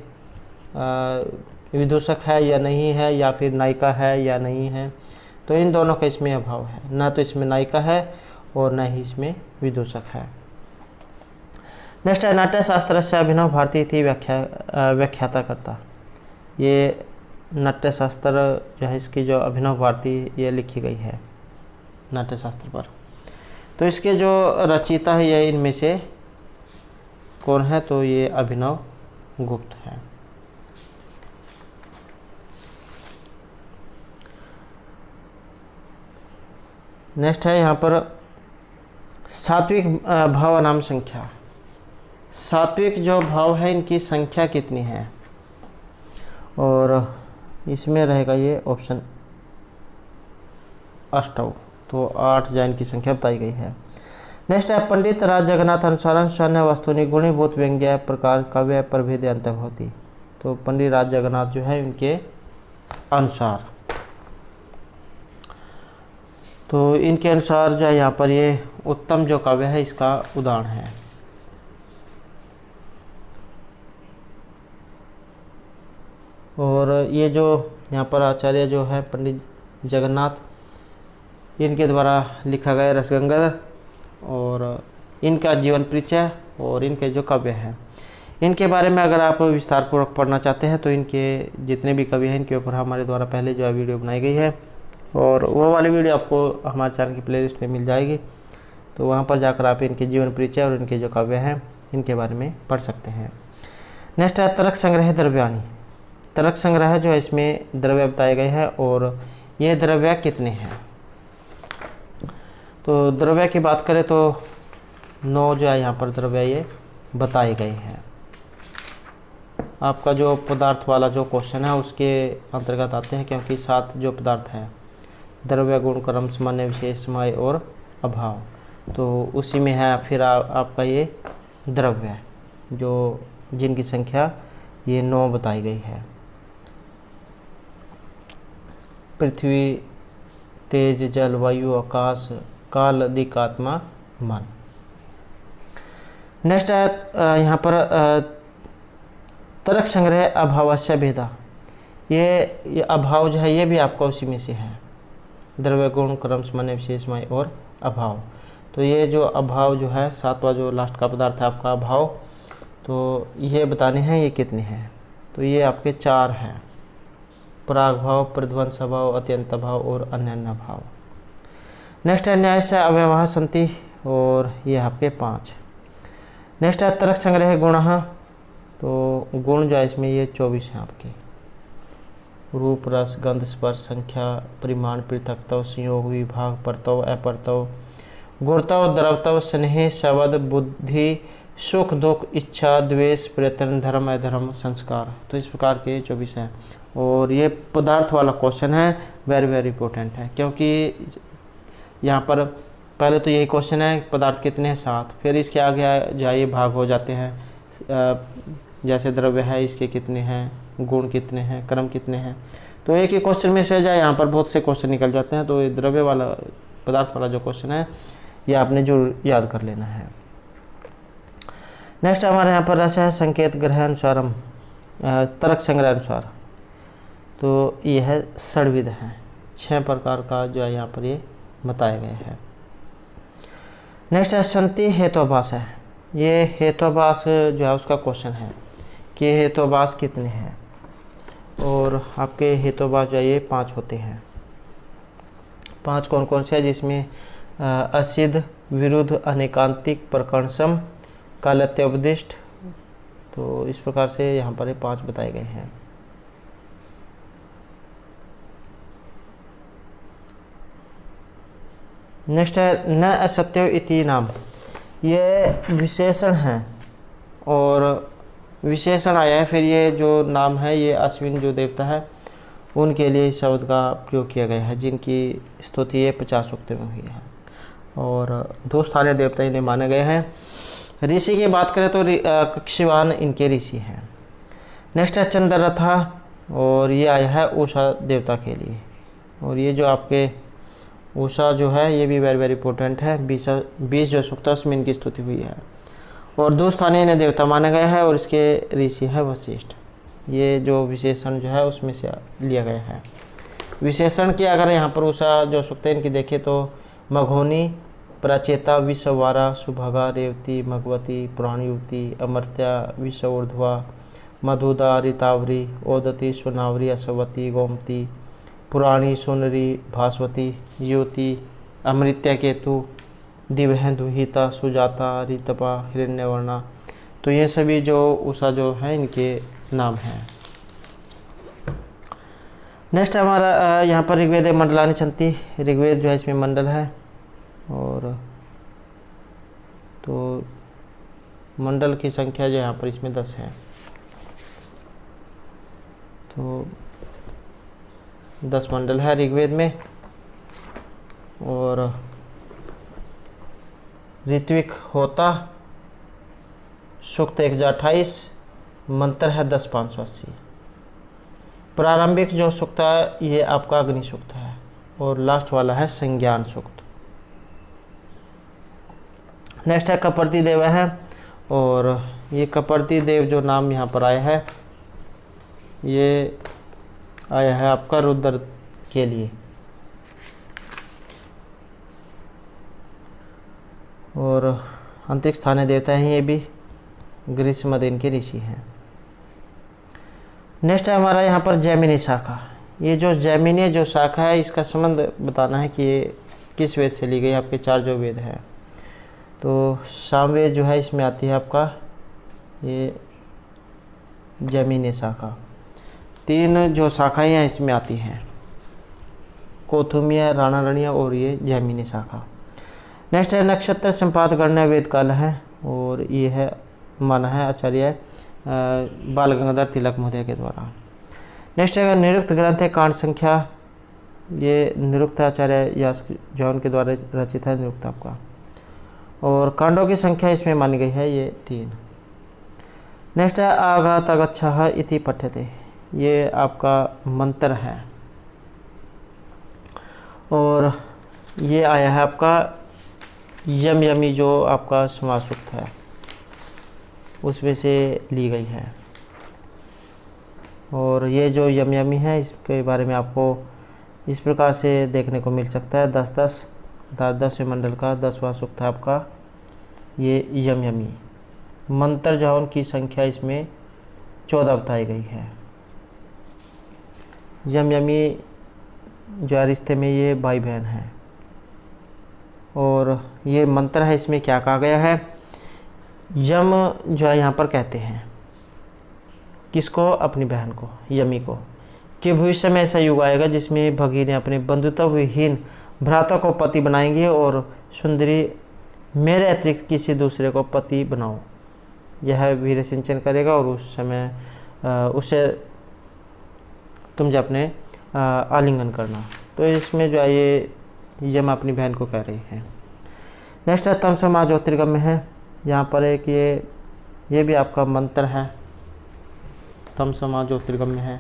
विदूषक है या नहीं है, या फिर नायिका है या नहीं है। तो इन दोनों का इसमें अभाव है, ना तो इसमें नायिका है और न ही इसमें विदूषक है। नेक्स्ट है नाट्य शास्त्र से अभिनव भारती थी व्याख्याता करता। ये नाट्य शास्त्र जो है इसकी जो अभिनव भारती ये लिखी गई है नाट्य शास्त्र पर। तो इसके जो रचयिता है ये इनमें से कौन है, तो ये अभिनव गुप्त है। नेक्स्ट है यहाँ पर सात्विक भाव नाम संख्या। सात्विक जो भाव है इनकी संख्या कितनी है, और इसमें रहेगा ये ऑप्शन 8। तो 8 जैन की संख्या बताई गई है। नेक्स्ट है पंडित राज जगन्नाथ अनुसार स्वर्ण वस्तुनि गुणीभूत व्यंग्य प्रकार काव्य प्रभेद अंतर्भवती। तो पंडित राज जगन्नाथ जो है इनके अनुसार, तो इनके अनुसार जो है यहाँ पर ये उत्तम जो काव्य है इसका उदाहरण है। और ये जो यहाँ पर आचार्य जो है पंडित जगन्नाथ, इनके द्वारा लिखा गया रसगंगा, और इनका जीवन परिचय और इनके जो काव्य हैं इनके बारे में अगर आप विस्तार पूर्वक पढ़ना चाहते हैं तो इनके जितने भी कवि हैं इनके ऊपर हमारे द्वारा पहले जो है वीडियो बनाई गई है, और वो वाली वीडियो आपको हमारे चैनल की प्लेलिस्ट में मिल जाएगी। तो वहाँ पर जाकर आप इनके जीवन परिचय और इनके जो काव्य हैं इनके बारे में पढ़ सकते हैं। नेक्स्ट है तर्क संग्रह द्रव्याणी। तर्क संग्रह जो है इसमें द्रव्य बताए गए हैं, और ये द्रव्य कितने हैं। तो द्रव्य की बात करें तो 9 जो है यहाँ पर द्रव्य ये बताए गए हैं। आपका जो पदार्थ वाला जो क्वेश्चन है उसके अंतर्गत आते हैं, क्योंकि 7 जो पदार्थ हैं, द्रव्य, गुण, क्रम, सामान्य, विशेष, समय और अभाव, तो उसी में है फिर आपका ये द्रव्य, जो जिनकी संख्या ये 9 बताई गई है। पृथ्वी, तेज, जल, वायु, आकाश, काल, अधिक, आत्मा, मन। नेक्स्ट है यहाँ पर तर्क संग्रह अभावस्य भेदा। ये अभाव जो है ये भी आपका उसी में से है, द्रव्य, गुण, क्रम, सामान्य, विशेष, समय और अभाव। तो ये जो अभाव जो है 7वां जो लास्ट का पदार्थ है आपका अभाव, तो ये बताने हैं ये कितने हैं। तो ये आपके 4 हैं, पराग भाव, प्रध्वंस भाव, अत्यंत भाव और अन्य भाव। नेक्स्ट है न्याय से अव्यवहार संति, और ये आपके 5। नेक्स्ट है तर्क संग्रह गुण, तो गुण जो है इसमें ये 24 हैं आपके, रूप, रस, गंध, स्पर्श, संख्या, परिमाण, पृथकत्व, संयोग, विभाग, परतव, अपरतव, गुणत्व, द्रवत्व, स्नेह, शब्द, बुद्धि, सुख, दुख, इच्छा, द्वेष, प्रयत्न, धर्म, अधर्म, संस्कार। तो इस प्रकार के 24 हैं। और ये पदार्थ वाला क्वेश्चन है, वेरी वेरी इंपॉर्टेंट है, क्योंकि यहाँ पर पहले तो यही क्वेश्चन है पदार्थ कितने हैं 7, फिर इसके आगे जाइए भाग हो जाते हैं, जैसे द्रव्य है इसके कितने हैं, गुण कितने हैं, क्रम कितने हैं। तो एक ही क्वेश्चन में से जाए यहाँ पर बहुत से क्वेश्चन निकल जाते हैं। तो ये द्रव्य वाला पदार्थ वाला जो क्वेश्चन है ये आपने जो याद कर लेना है। नेक्स्ट हमारे यहाँ पर रस है संकेत ग्रह अनुसारम, तर्क संग्रह अनुसार। तो ये है षड्विध है, 6 प्रकार का जो है यहाँ पर ये बताए गए हैं। नेक्स्ट है संति हेतुभास है, ये हेतुभास जो है उसका क्वेश्चन है कि हेतुभास कितने हैं, और आपके हेतुभास जो है ये 5 होते हैं। 5 कौन कौन से हैं, जिसमें असिद्ध, विरुद्ध, अनेकांतिक, प्रकर्षम, कालत्योपदिष्ट। तो इस प्रकार से यहाँ पर 5 बताए गए हैं। नेक्स्ट है न असत्यो इति नाम, ये विशेषण है और विशेषण आया है, फिर ये जो नाम है ये अश्विन जो देवता है उनके लिए इस शब्द का प्रयोग किया गया है, जिनकी स्तुति ये 50 सूक्त में हुई है। और 2 स्थानीय देवता इन्हें माने गए हैं। ऋषि की बात करें तो कक्षवान इनके ऋषि हैं। नेक्स्ट है चंद्ररथा, और ये आया है उषा देवता के लिए, और ये जो आपके उषा जो है ये भी वेरी वेरी इंपॉर्टेंट है। 20 जो सूक्त है उसमें इनकी स्तुति हुई है। और 2 स्थानीय इन्हें देवता माना गया है, और इसके ऋषि है वशिष्ठ। ये जो विशेषण जो है उसमें से लिया गया है। विशेषण की अगर यहाँ पर उषा जो सूक्त है इनकी देखें तो मघोनी, प्राचेता, विषवारा, सुभगा, रेवती, मघवती, पुराणयुवती, अमर्त्या, विषऊर्ध्वा, मधुदा, ऋतावरी, ओदती, सुनावरी, अश्वती, गोमती, पुराणी, सुनरी, भास्वती, युवती, अमृत्या, केतु, दिव्य, दुहिता, सुजाता, ऋतपा, हिरण्यवर्णा। तो ये सभी जो उषा जो है इनके नाम हैं। नेक्स्ट हमारा यहाँ पर ऋग्वेद मंडलानि सन्ति, ऋग्वेद जो है इसमें मंडल है, और तो मंडल की संख्या जो यहाँ पर इसमें 10 है। तो 10 मंडल है ऋग्वेद में। और ऋत्विक होता, सूक्त 1028, मंत्र है 10,580। प्रारंभिक जो सूक्त है ये आपका अग्नि सूक्त है, और लास्ट वाला है संज्ञान सूक्त। नेक्स्ट है कपर्ती देव है, और ये कपर्ती देव जो नाम यहाँ पर आया है ये आया है आपका रुद्र के लिए। और अंतरिक्ष स्थानीय देवता हैं ये भी, ग्रीष्म मदीन के ऋषि हैं। नेक्स्ट है हमारा यहाँ पर जैमिनी शाखा। ये जो जैमिनी जो शाखा है इसका संबंध बताना है कि ये किस वेद से ली गई। आपके 4 जो वेद हैं, तो सामवेद जो है इसमें आती है आपका ये जैमिनी शाखा। 3 जो शाखाएँ हैं इसमें आती हैं, कौथुमिया, राणारण्य और ये जैमिनी शाखा। नेक्स्ट है नक्षत्र संपात गणना वेद काल है, और ये है माना है आचार्य बाल गंगाधर तिलक महोदय के द्वारा। नेक्स्ट है निरुक्त ग्रंथ है कांड संख्या, ये निरुक्ताचार्य यास्क के द्वारा रचित है निरुक्त आपका। और कांडों की संख्या इसमें मानी गई है ये 3। नेक्स्ट है आघातगच्छः इति पठ्यते, ये आपका मंत्र है। और ये आया है आपका यम यमी, जो आपका समास सूक्त है उसमें से ली गई है। और ये जो यम यमी है इसके बारे में आपको इस प्रकार से देखने को मिल सकता है। 10-10 अर्थात 10वें मंडल का 10वां सूक्त है आपका ये यम यमी। मंत्र जो है उनकी संख्या इसमें 14 बताई गई है। यम यमी जो रिश्ते में ये भाई बहन है। और ये मंत्र है, इसमें क्या कहा गया है, यम जो है यहाँ पर कहते हैं किसको, अपनी बहन को, यमी को, कि भविष्य में ऐसा युग आएगा जिसमें भगीरथ अपने बंधुत्वहीन भ्राता को पति बनाएंगे और सुंदरी मेरे अतिरिक्त किसी दूसरे को पति बनाओ। यह वीर सिंचन करेगा और उस समय उसे तुम जो अपने आलिंगन करना। तो इसमें जो है ये यम अपनी बहन को कह रही है। नेक्स्ट है तमसमा ज्योतिर्गम्य है, यहाँ पर एक ये भी आपका मंत्र है। तमसमा ज्योतिर्गम्य है,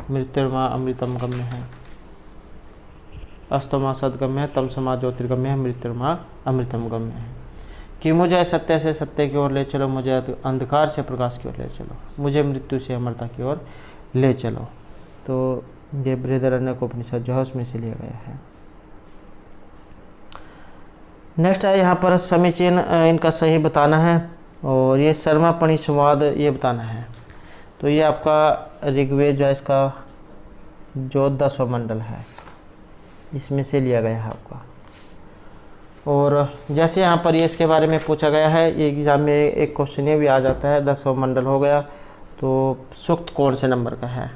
मृत्युर्मा अमृतम गम्य है, अस्तमा सदगम्य है, तमसमा ज्योतिर्गम्य है, मृत्युर्मा अमृतम गम्य है। कि मुझे सत्य से सत्य की ओर ले चलो, मुझे अंधकार से प्रकाश की ओर ले चलो, मुझे मृत्यु से अमरता की ओर ले चलो। तो ये बृहदारण्यकोपनिषद जो है उसमें से लिया गया है। नेक्स्ट है यहाँ पर समीचीन इनका सही बताना है। और ये शर्मापणि संवाद ये बताना है। तो ये आपका ऋग्वेद जो है इसका जो 10वां मंडल है इसमें से लिया गया है आपका। और जैसे यहाँ पर ये इसके बारे में पूछा गया है, ये एग्जाम में एक क्वेश्चन ये भी आ जाता है, 10वां मंडल हो गया तो सूक्त कौन से नंबर का है।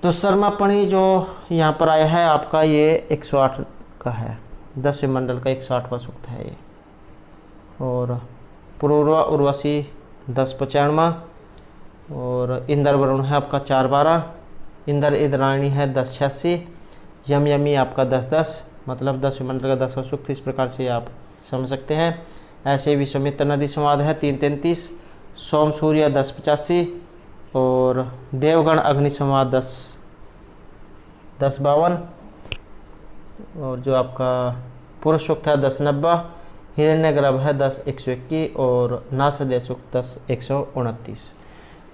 तो शर्मापणि जो यहाँ पर आया है आपका ये 108 का है, 10वें मंडल का 108वां सूक्त है ये। और पुरूर्वा उर्वशी 1095, और इंद्र वरुण है आपका 412, इंद्र इंद्राणी है 1086, यम यमी आपका 1010, मतलब 10वें मंडल का 10वां सूक्त। इस प्रकार से आप समझ सकते हैं। ऐसे विश्वामित्र नदी संवाद है 333, सोम सूर्य 1085, और देवगण अग्नि संवाद 1052, और जो आपका पुरुष सूक्त है 1090, हिरण्यगर्भ है 10-121, और नासदय सूक्त 10-129।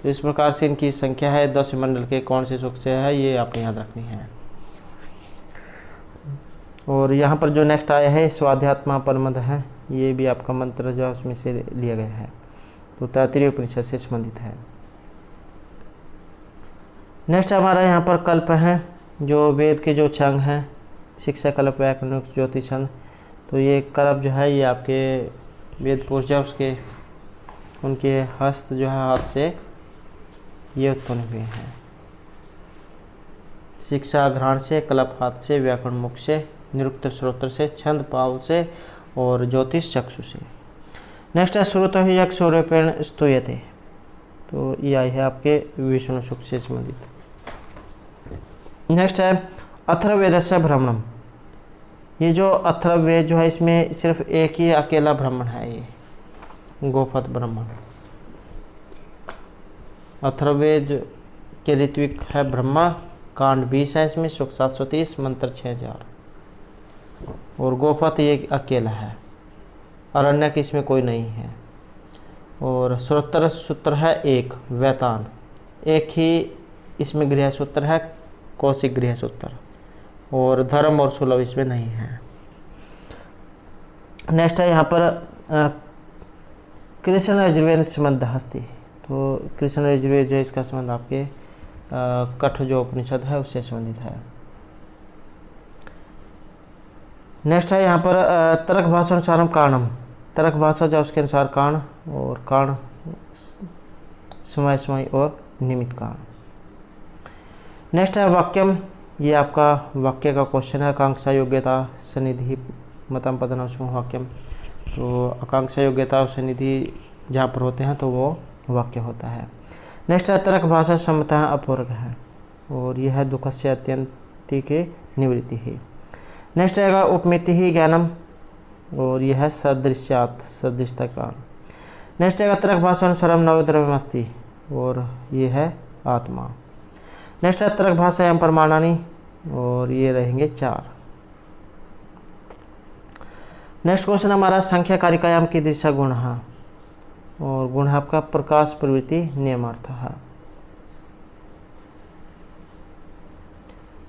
तो इस प्रकार से इनकी संख्या है। 10वें मंडल के कौन से सूक्त से है ये आपने याद रखनी है। और यहाँ पर जो नेक्स्ट आया है स्वाध्यात्मा परमद है, ये भी आपका मंत्र जो है उसमें से लिया गया है, तो तैत्तिरीय उपनिषद से संबंधित है। नेक्स्ट हमारा यहाँ पर कल्प है, जो वेद के जो छंग हैं, शिक्षा कल्प व्याकरण ज्योतिषंद। तो ये कल्प जो है ये आपके वेद पुरुष उसके उनके हस्त जो है हाथ से ये उत्पन्न हुए हैं। शिक्षा घ्राण से, कल्प हाथ से, व्याकरण मुख से, निरुक्त श्रोत्र से, छंद पाव से, और ज्योतिष चक्षु से। नेक्स्ट है श्रोतो ही यज्ञ सौर्यपेण स्तूयते, तो ये आई है आपके विष्णु सुख से संबंधित। नेक्स्ट है अथर्ववेदस्य भ्रमणम, ये जो अथर्ववेद जो है इसमें सिर्फ एक ही अकेला ब्राह्मण है, ये गोपथ ब्राह्मण। अथर्ववेद के ऋत्विक है ब्रह्मा, कांड 20 है इसमें, सूक्त 730, मंत्र 6000, और गोपथ ये अकेला है, अरण्यक इसमें कोई नहीं है। और श्रोत्र सूत्र है एक, वैतान एक ही इसमें गृह सूत्र है, कौशिक गृह सूत्र, और धर्म और सुलभ इसमें नहीं है। नेक्स्ट है यहाँ पर कृष्ण यजुर्वेद संबंध हस्ती, तो कृष्ण यजुर्वेद जो है इसका संबंध आपके कठ जो उपनिषद है उससे संबंधित है। नेक्स्ट है यहाँ पर तर्क भाषा अनुसारम कारणम, तर्क भाषा जो उसके अनुसार कारण, और कारण समय समय और निमित्त कारण। नेक्स्ट है वाक्यम, ये आपका वाक्य का क्वेश्चन है। आकांक्षा योग्यता सनिधि मतम पदनम वाक्यम, तो आकांक्षा योग्यता और सनिधि जहाँ पर होते हैं तो वो वाक्य होता है। नेक्स्ट है तर्क भाषा क्षमता अपवर्ग है, और यह है दुखस्य अत्यंति के निवृत्ति ही। नेक्स्ट आएगा उपमिति ही ज्ञानम, और यह है सदृश्यात सदृशता का। नेक्स्ट आएगा तर्क भाषा अनुसारम नवद्रव्यमस्ति, और ये है आत्मा। नेक्स्ट है तर्क भाषा एवं प्रमाणानी, और ये रहेंगे 4। नेक्स्ट क्वेश्चन हमारा संख्या कारिकायाम की दिशा गुण है, और गुण आपका प्रकाश प्रवृत्ति नियमार्थ है।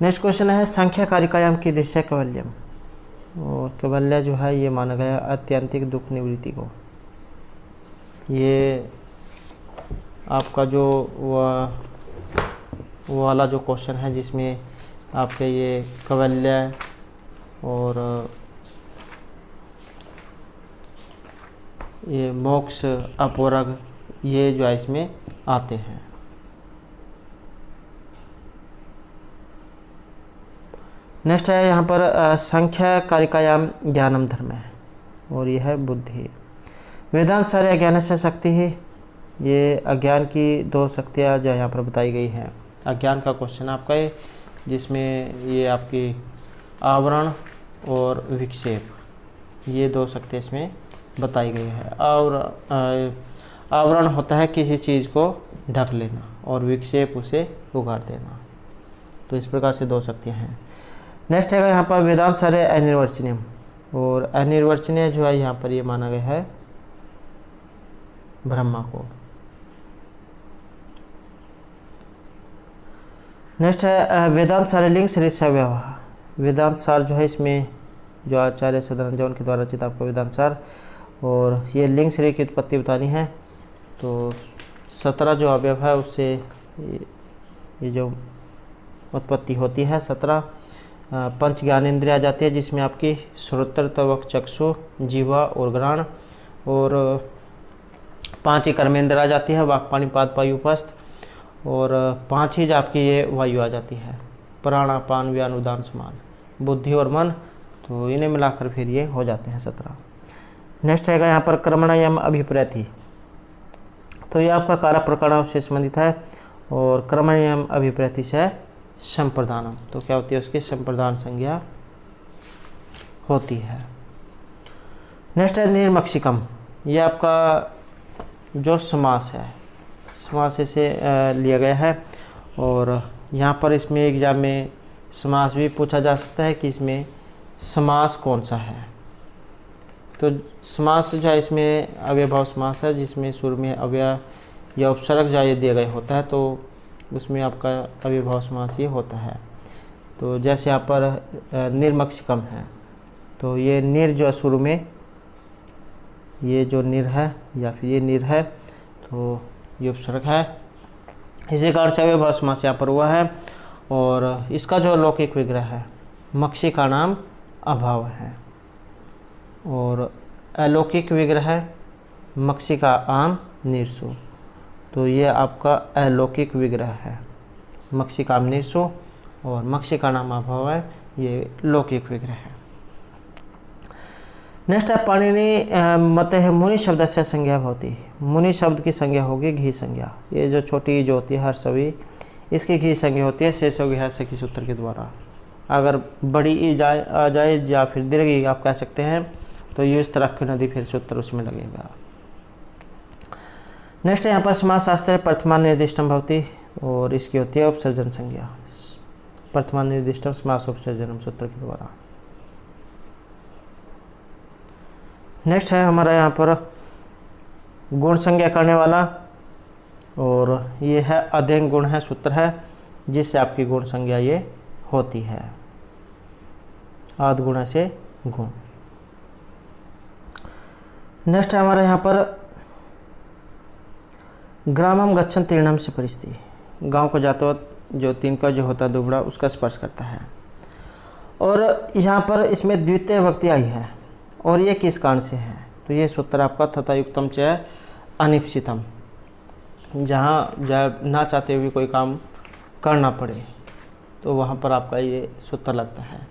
नेक्स्ट क्वेश्चन है संख्या कारिकायाम की दिशा कैवल्यम, और कैवल्य जो है ये माना गया अत्यंतिक दुख निवृत्ति को। ये आपका जो वो वाला जो क्वेश्चन है जिसमें आपके ये कैवल्य और ये मोक्ष अपवर्ग ये जो है इसमें आते हैं। नेक्स्ट है यहाँ पर संख्या कारिकायाम ज्ञानम धर्म है, और यह है बुद्धि। वेदांत सारे अज्ञान से शक्ति ही, ये अज्ञान की 2 शक्तियाँ जो यहाँ पर बताई गई हैं। अज्ञान का क्वेश्चन आपका है जिसमें ये आपकी आवरण और विक्षेप ये 2 शक्तियाँ इसमें बताई गई है। और आवरण होता है किसी चीज़ को ढक लेना, और विक्षेप उसे उगाड़ देना। तो इस प्रकार से 2 शक्तियाँ हैं। नेक्स्ट है यहाँ पर वेदांत सारे अनिर्वचनीय, और अनिर्वचनीय जो है यहाँ पर ये माना गया है ब्रह्मा को। नेक्स्ट है वेदांत सारे लिंग शरीर व्यवहार। वेदांत सार जो है इसमें जो आचार्य सदानंद जौन के द्वारा रचित आपका वेदांत सार, और ये लिंग शरीर की उत्पत्ति बतानी है। तो 17 जो अवयव है उससे ये जो उत्पत्ति होती है 17 पंच ज्ञानेंद्रिय आ जाती है, जिसमें आपकी श्रोत्र त्वक चक्षु जीवा और घ्राण, और 5 ही कर्मेंद्र आ जाती है वाक् पानी पाद पायु उपस्थ, और 5 ही जो आपकी ये वायु आ जाती है प्राणापान व्यान उदान समान बुद्धि और मन। तो इन्हें मिलाकर फिर ये हो जाते हैं 17। नेक्स्ट आएगा यहाँ पर कर्मणायाम अभिप्रैति, तो ये आपका कारक प्रकरण से संबंधित है, और कर्मणायाम अभिप्रैति से संप्रदानम, तो क्या होती है उसकी संप्रदान संज्ञा होती है। नेक्स्ट है निर्मक्षिकम, ये आपका जो समास है समास से लिया गया है, और यहाँ पर इसमें एग्जाम में समास भी पूछा जा सकता है कि इसमें समास कौन सा है। तो समास जो है इसमें अव्ययभाव समास है, जिसमें शुरू में अव्यय या उपसर्ग जो ये दिया गया होता है, तो उसमें आपका अव्ययभाव समास ये होता है। तो जैसे यहाँ पर निर्मक्षिकम है, तो ये निर जो है शुरू में ये जो निर है या फिर ये निर है, तो ये उपसर्ग है, इसी कारण से अव्ययभाव समास यहाँ पर हुआ है। और इसका जो लौकिक विग्रह है मक्षी का नाम अभाव है, और अलौकिक विग्रह है मक्षी का आम निर्सु, तो ये आपका अलौकिक विग्रह है मक्षी का आम निर्सु, और मक्षी का नाम अभाव है ये लौकिक विग्रह है। नेक्स्ट है पाणिनि मत है मुनि शब्द से संज्ञा होती, मुनि शब्द की संज्ञा होगी घी संज्ञा। ये जो छोटी जो होती है हर सभी इसकी घी संज्ञा होती है शेष होगी है सखी सूत्र के द्वारा। अगर बड़ी ई आ जाए या फिर दीर्घ आप कह सकते हैं, तो ये इस तरह की नदी फिर सूत्र उसमें लगेगा। नेक्स्ट है यहाँ पर समास शास्त्र प्रथमा निर्दिष्टम भवती, और इसकी होती है उपसर्जन संज्ञा, प्रथमा निर्दिष्टम समास उपसर्जनम सूत्र के द्वारा। नेक्स्ट है हमारा यहाँ पर गुण संज्ञा करने वाला, और ये है अध्ययन गुण है सूत्र है, जिससे आपकी गुण संज्ञा ये होती है आद गुण से गुण। नेक्स्ट है हमारा यहाँ पर ग्रामम गच्छन तीर्णम से परिस्थिति, गांव को जाते वक्त जो तिनका जो होता है दुबड़ा उसका स्पर्श करता है, और यहाँ पर इसमें द्वितीय विभक्ति आई है, और ये किस कारण से है, तो ये सूत्र आपका तथा युक्तम च अनिप्सितम, जहाँ ना चाहते हुए कोई काम करना पड़े तो वहाँ पर आपका ये सूत्र लगता है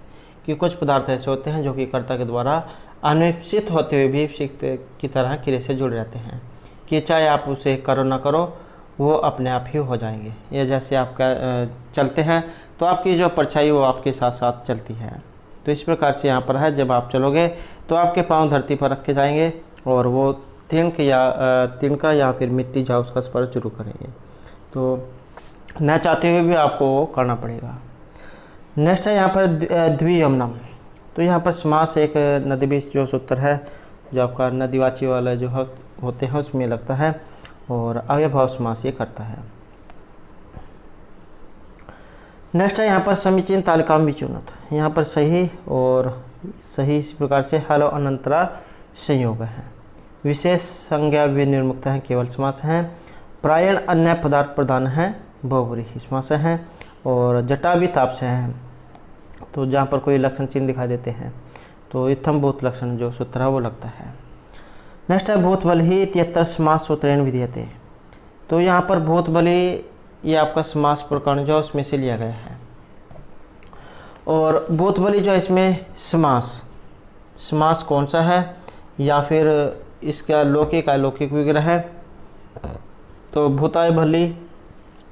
कि कुछ पदार्थ ऐसे होते हैं जो कि कर्ता के द्वारा अनिश्चित होते हुए भी शिक्त की तरह क्रिया से जुड़े रहते हैं। कि चाहे आप उसे करो ना करो वो अपने आप ही हो जाएंगे। ये जैसे आपका चलते हैं तो आपकी जो परछाई वो आपके साथ साथ चलती है। तो इस प्रकार से यहाँ पर है, जब आप चलोगे तो आपके पाँव धरती पर रखे जाएंगे और वो तिनका या फिर मिट्टी जा उसका स्पर्श शुरू करेंगे। तो न चाहते हुए भी आपको वो करना पड़ेगा। नेक्स्ट है यहाँ पर द्वियमनम। तो यहाँ पर समास एक नदी बीच जो सूत्र है जो आपका नदीवाची वाला जो होते हैं उसमें लगता है और अव्ययभाव समास ये करता है। नेक्स्ट है यहाँ पर समीचीन तालिका में विचुनत। यहाँ पर सही और सही इस प्रकार से हल और अनंतरा संयोग है। विशेष संज्ञा विनिर्मुक्त हैं, केवल समास हैं। प्रायण अन्य पदार्थ प्रधान हैं, बहुव्रीहि समास हैं। और जटा भी ताप से हैं। तो जहाँ पर कोई लक्षण चिन्ह दिखाई देते हैं तो इत्थम भूत लक्षण जो सूत्र है वो लगता है। नेक्स्ट है भूत बल ही इत्यत्र समास सूत्रेण विधीयते। तो यहाँ पर भूत बली ये आपका समास प्रकरण जो उसमें से लिया गया है। और भूत बली जो इसमें समास कौन सा है या फिर इसका लौकिक अलौकिक विग्रह है। तो भूताय बली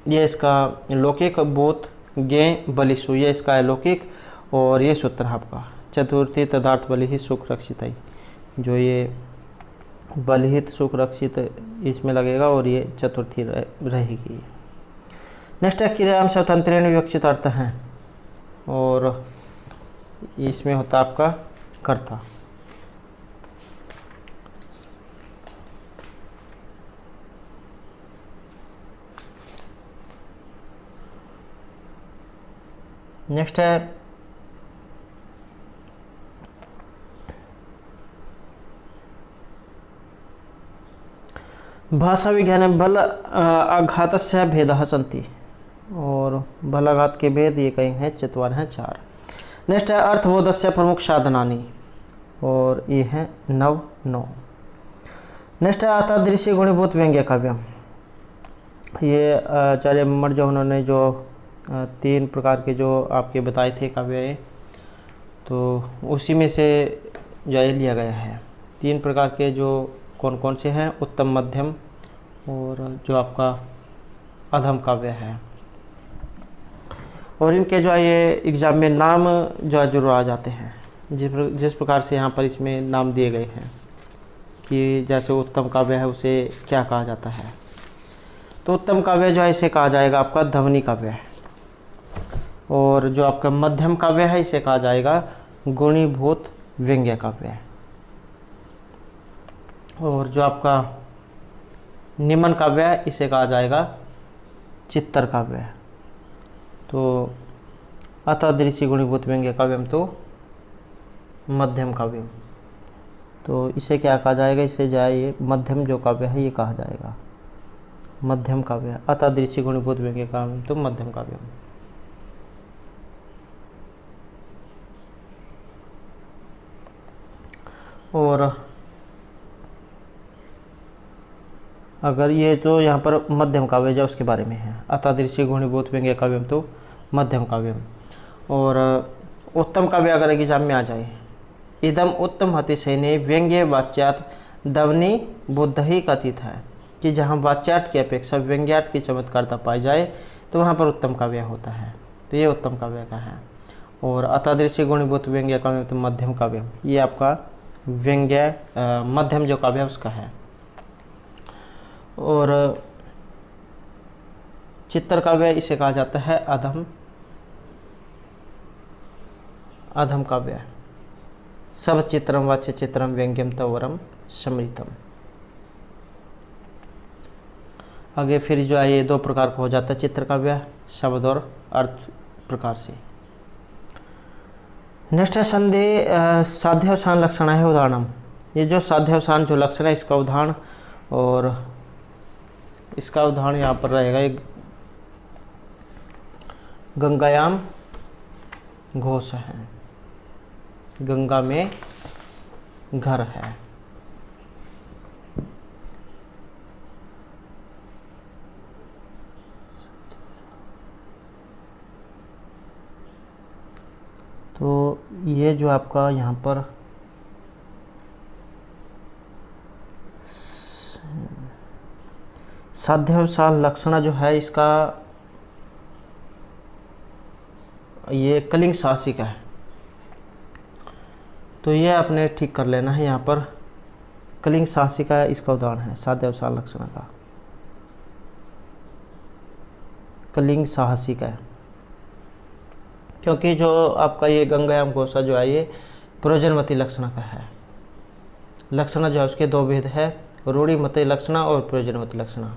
ये इसका लौकिक, भूत गे बलिसु ये इसका अलौकिक और ये सूत्र है आपका चतुर्थी तदार्थ बलि ही सुख रक्षित है। जो ये बलहित सुख रक्षित इसमें लगेगा और ये चतुर्थी रहेगी। नेक्स्ट है क्रियाम स्वतंत्रेण विवक्षित अर्थ हैं और इसमें होता आपका कर्ता। नेक्स्ट है भाषा विज्ञान बल आघात से भेद सन्ति। और बल आघात के भेद ये कहीं हैं चत्वार हैं 4। नेक्स्ट है अर्थबोध से प्रमुख साधनानी और ये हैं 9। नेक्स्ट है अतादृश्य गुणीभूत व्यंग्य काव्यम। ये आचार्य मर्ज उन्होंने जो 3 प्रकार के जो आपके बताए थे काव्य तो उसी में से जो लिया गया है। 3 प्रकार के जो कौन कौन से हैं, उत्तम, मध्यम और जो आपका अधम काव्य है। और इनके जो है ये एग्ज़ाम में नाम जो है जरूर आ जाते हैं जिस प्रकार से यहाँ पर इसमें नाम दिए गए हैं कि जैसे उत्तम काव्य है उसे क्या कहा जाता है। तो उत्तम काव्य जो है इसे कहा जाएगा आपका ध्वनि काव्य है। और जो आपका मध्यम काव्य है इसे कहा जाएगा गुणीभूत व्यंग्य काव्य है। और जो आपका निम्न काव्य है इसे कहा जाएगा चित्तर काव्य है। तो अतादृश्य गुणीभूत व्यंग्य काव्यम तो मध्यम काव्यम। तो इसे क्या कहा जाएगा, इसे जाए ये मध्यम जो काव्य है ये कहा जाएगा मध्यम काव्य। अतादृश्य गुणीभूत व्यंग्य काव्यम तो मध्यम काव्यम। और अगर ये तो यहाँ पर मध्यम काव्य जो उसके बारे में है, अतादृश्य गुणीभूत व्यंग्य काव्यम तो मध्यम काव्यम। और उत्तम काव्य अगर एग्जाम में आ जाए, इदम उत्तम अतिशयने व्यंग्य वाच्यार्थ ध्वनि बुद्ध ही कथित है कि जहाँ वाच्यार्थ की अपेक्षा व्यंग्यार्थ की चमत्कारता पाई जाए तो वहाँ पर उत्तम काव्य होता है। तो ये उत्तम काव्य का है। और अतादृश्य गुणीभूत व्यंग्य काव्य तो मध्यम काव्यम, ये आपका व्यंग्य मध्यम जो काव्य है उसका है। और चित्तर काव्य इसे कहा जाता है अधम काव्य। सब चित्रम वाच्य चित्रम व्यंग्यम तवरम समृतम। आगे फिर जो है ये 2 प्रकार का हो जाता है चित्र काव्य, शब्द और अर्थ प्रकार से। नेक्स्ट है संधि साध्यावसान लक्षण है उदाहरणम। ये जो साध्यावसान जो लक्षण है इसका उदाहरण, और इसका उदाहरण यहाँ पर रहेगा एक गंगायाम घोष है, गंगा में घर है। तो ये जो आपका यहाँ पर साध्यवसाल लक्षणा जो है इसका ये कलिंग शासिका है, तो ये आपने ठीक कर लेना है। यहाँ पर कलिंग शासिका इसका उदाहरण है साध्यवसाल लक्षणा का, कलिंग साहसिका है, क्योंकि जो आपका ये गंगायाम घोषा जो है ये प्रयोजनवती लक्षणा का है। लक्षणा जो है उसके दो भेद है, रूढ़िमती लक्षणा और प्रयोजनवती लक्षणा।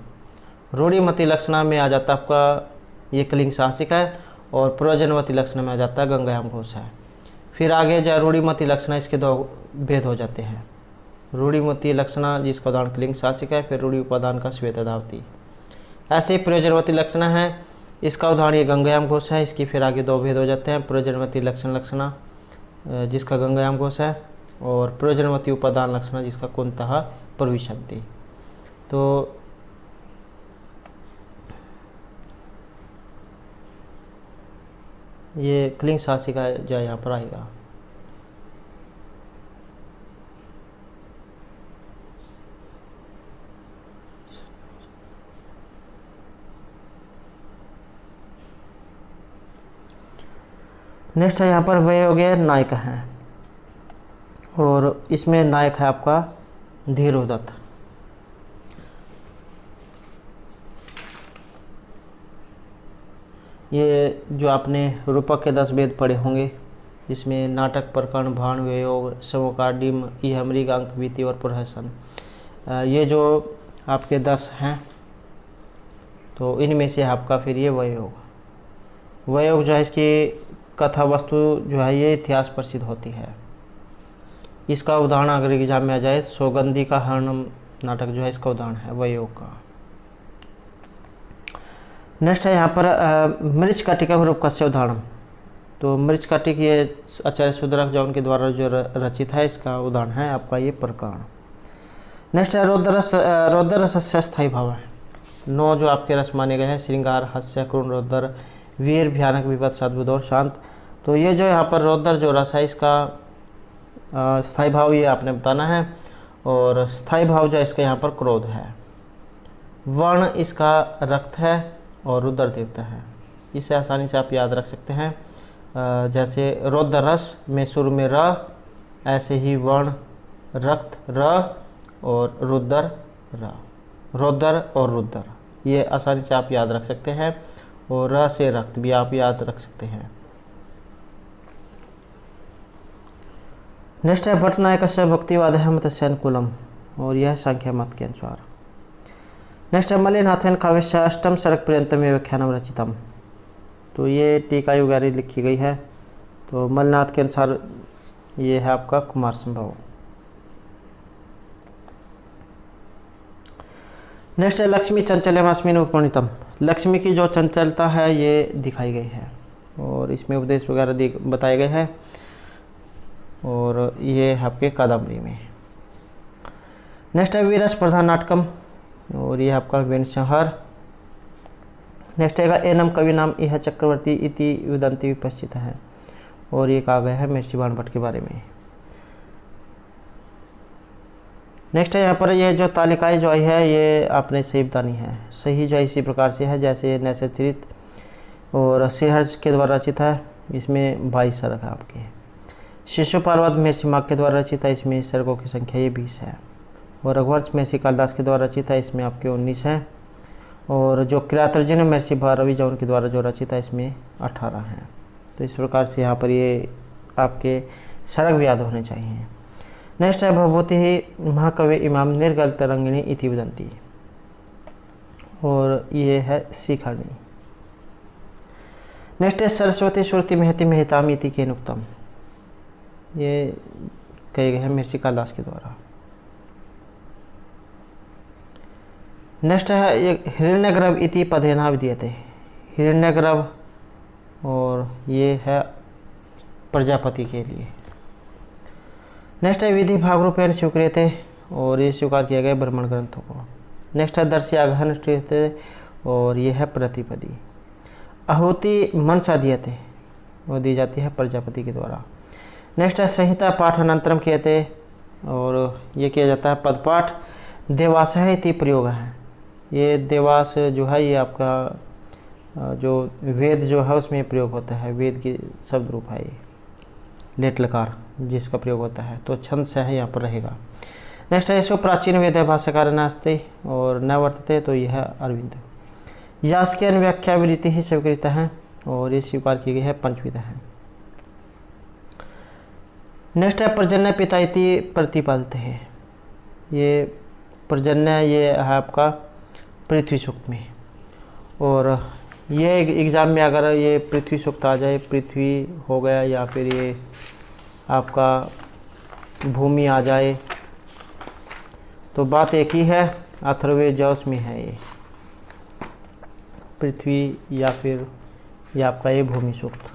रूढ़िमती लक्षणा में आ जाता है आपका ये कलिंग शासिका है, और प्रयोजनवती लक्षणा में आ जाता है गंगायाम घोषा है। फिर आगे जो रूढ़िमती लक्षणा, इसके दो भेद हो जाते हैं। रूढ़िमती लक्षणा जिसका उदाहरण कलिंग शासिका है, फिर रूढ़ि उपादान का श्वेतधावती। ऐसे ही प्रयोजनवती लक्षणा है, इसका उदाहरण ये गंगायाम घोषा है। इसकी फिर आगे दो भेद हो जाते हैं, प्रयोजनवती लक्षणा जिसका गंगायाम घोषा है, और प्रयोजनवती उपादान लक्षणा जिसका कुंतः प्रविशन्ति। तो ये कलिंग शासिका जो यहाँ पर आएगा। नेक्स्ट है यहाँ पर वयोगे नायक है, और इसमें नायक है आपका धीरोदत्त। ये जो आपने रूपक के 10 वेद पढ़े होंगे, जिसमें नाटक, प्रकरण, भाण, वयोग, समकाडिम, इहमृग, अंक, वीति और प्रहसन, ये जो आपके 10 हैं, तो इनमें से आपका फिर ये वयोग। वयोग जो है इसकी कथा वस्तु जो है ये इतिहास प्रसिद्ध होती है। इसका उदाहरण अगर एग्जाम में आ जाए, सौगंधी का हरणम नाटक जो है इसका उदाहरण है वयोग का। नेक्स्ट है यहाँ पर मृच्छकटिकम रूपकस्य उदाहरण। तो मृच्छकटिक ये आचार्य सुदरक जो उनके द्वारा जो रचित है, इसका उदाहरण है आपका ये प्रकरण। नेक्स्ट है रौद्ररस से स्थायी भाव है। 9 जो आपके रस माने गए हैं, श्रृंगार, हास्य, क्रूर, रौद्र, वीर, भयानक, विपद, सद्बुद्ध और शांत। तो ये जो यहाँ पर रौद्र जो रस है इसका स्थायी भाव ये आपने बताना है, और स्थायी भाव जो इसका यहाँ पर क्रोध है। वर्ण इसका रक्त है और रुद्र देवता है। इसे आसानी से आप याद रख सकते हैं। जैसे रौद्र रस में शुरू में र, ऐसे ही वर्ण रक्त र और रुद्र र, रौद्र और रुद्र, ये आसानी से आप याद रख सकते हैं। और र से रक्त भी आप याद रख सकते हैं। नेक्स्ट है भट्टनायकस्य भक्तिवादः मतस्य अनुकूलम, और यह संख्या मत के अनुसार। नेक्स्ट है मल्लिनाथेन काव्यस्य अष्टम सर्ग पर्यंतम व्याख्यानम रचितम। तो ये टीका युगारी लिखी गई है। तो मल्लिनाथ के अनुसार ये है आपका कुमार संभव। नेक्स्ट है लक्ष्मी चंचल्यमस्मिन् उपनीतम। लक्ष्मी की जो चंचलता है ये दिखाई गई है, और इसमें उपदेश वगैरह बताए गए हैं, और ये है आपके कादम्बरी में। नेक्स्ट है वीरस प्रधान नाटकम, और ये आपका वेणुसंहार। नेक्स्ट है एनम कवि नाम यह चक्रवर्ती इति विदंती विपश्चित है, और ये कहा गया है महर्षि बाणभट्ट के बारे में। नेक्स्ट है यहाँ पर ये जो तालिकाएँ जो आई है ये आपने सही बतानी है। सही जो है इसी प्रकार से है जैसे नैसचरित और श्रीहर्ष के द्वारा रचित है, इसमें 22 सर्ग है आपके। शिशुपालवध महर्षि माघ के द्वारा रचित है, इसमें सर्गों की संख्या ये 20 है। और रघुवंश महर्षि कालिदास के द्वारा रचित है, इसमें आपके 19 है। और जो किरातार्जुन महर्षि भारवी जो उनके द्वारा जो रचित है, इसमें 18 हैं। तो इस प्रकार से यहाँ पर ये आपके सर्ग भी याद होने चाहिए। नेक्स्ट है भवभूति ही महाकवि इमाम निर्गल तरंगिणी इति वदन्ति, और ये है शिखरणी। नेक्स्ट है सरस्वती श्रुति महति महताम इति केनुक्तम, ये कहे गए हैं महर्षि कालिदास के द्वारा। नेक्स्ट है ये हिरण्यगर्भ इति पदेना विधीयते। हिरण्यगर्भ, और ये है प्रजापति के लिए। नेक्स्ट है विधि भाग रूपेण स्वीकृते, और ये स्वीकार किया गया ब्राह्मण ग्रंथों को। नेक्स्ट है दर्श्या घन, और ये है प्रतिपदी। आहुति मनसा दीयते, वो दी जाती है प्रजापति के द्वारा। नेक्स्ट है संहिता पाठ अनंतरम कियते, और ये किया जाता है पदपाठ। देवासह इति प्रयोग है, ये देवास जो है ये आपका जो वेद जो है उसमें प्रयोग होता है, वेद की शब्द रूप है ये, लेट लकार जिसका प्रयोग होता है, तो छंद से है यहाँ पर रहेगा। नेक्स्ट है इसको प्राचीन वेद भाष्यकार नास्ते और न वर्तते, तो यह अरविंद। यास की अनुव्याख्या विरीति ही स्वीकृत है और ये स्वीकार की गई है, पंचविध है। नेक्स्ट है पर्जन्य पिता इति प्रतिपादित है, ये पर्जन्य ये है आपका पृथ्वी सूक्त में, और ये एग्ज़ाम में अगर ये पृथ्वी सूक्त आ जाए, पृथ्वी हो गया या फिर ये आपका भूमि आ जाए, तो बात एक ही है, अथर्ववेद में है ये पृथ्वी या फिर ये आपका ये भूमि सूक्त।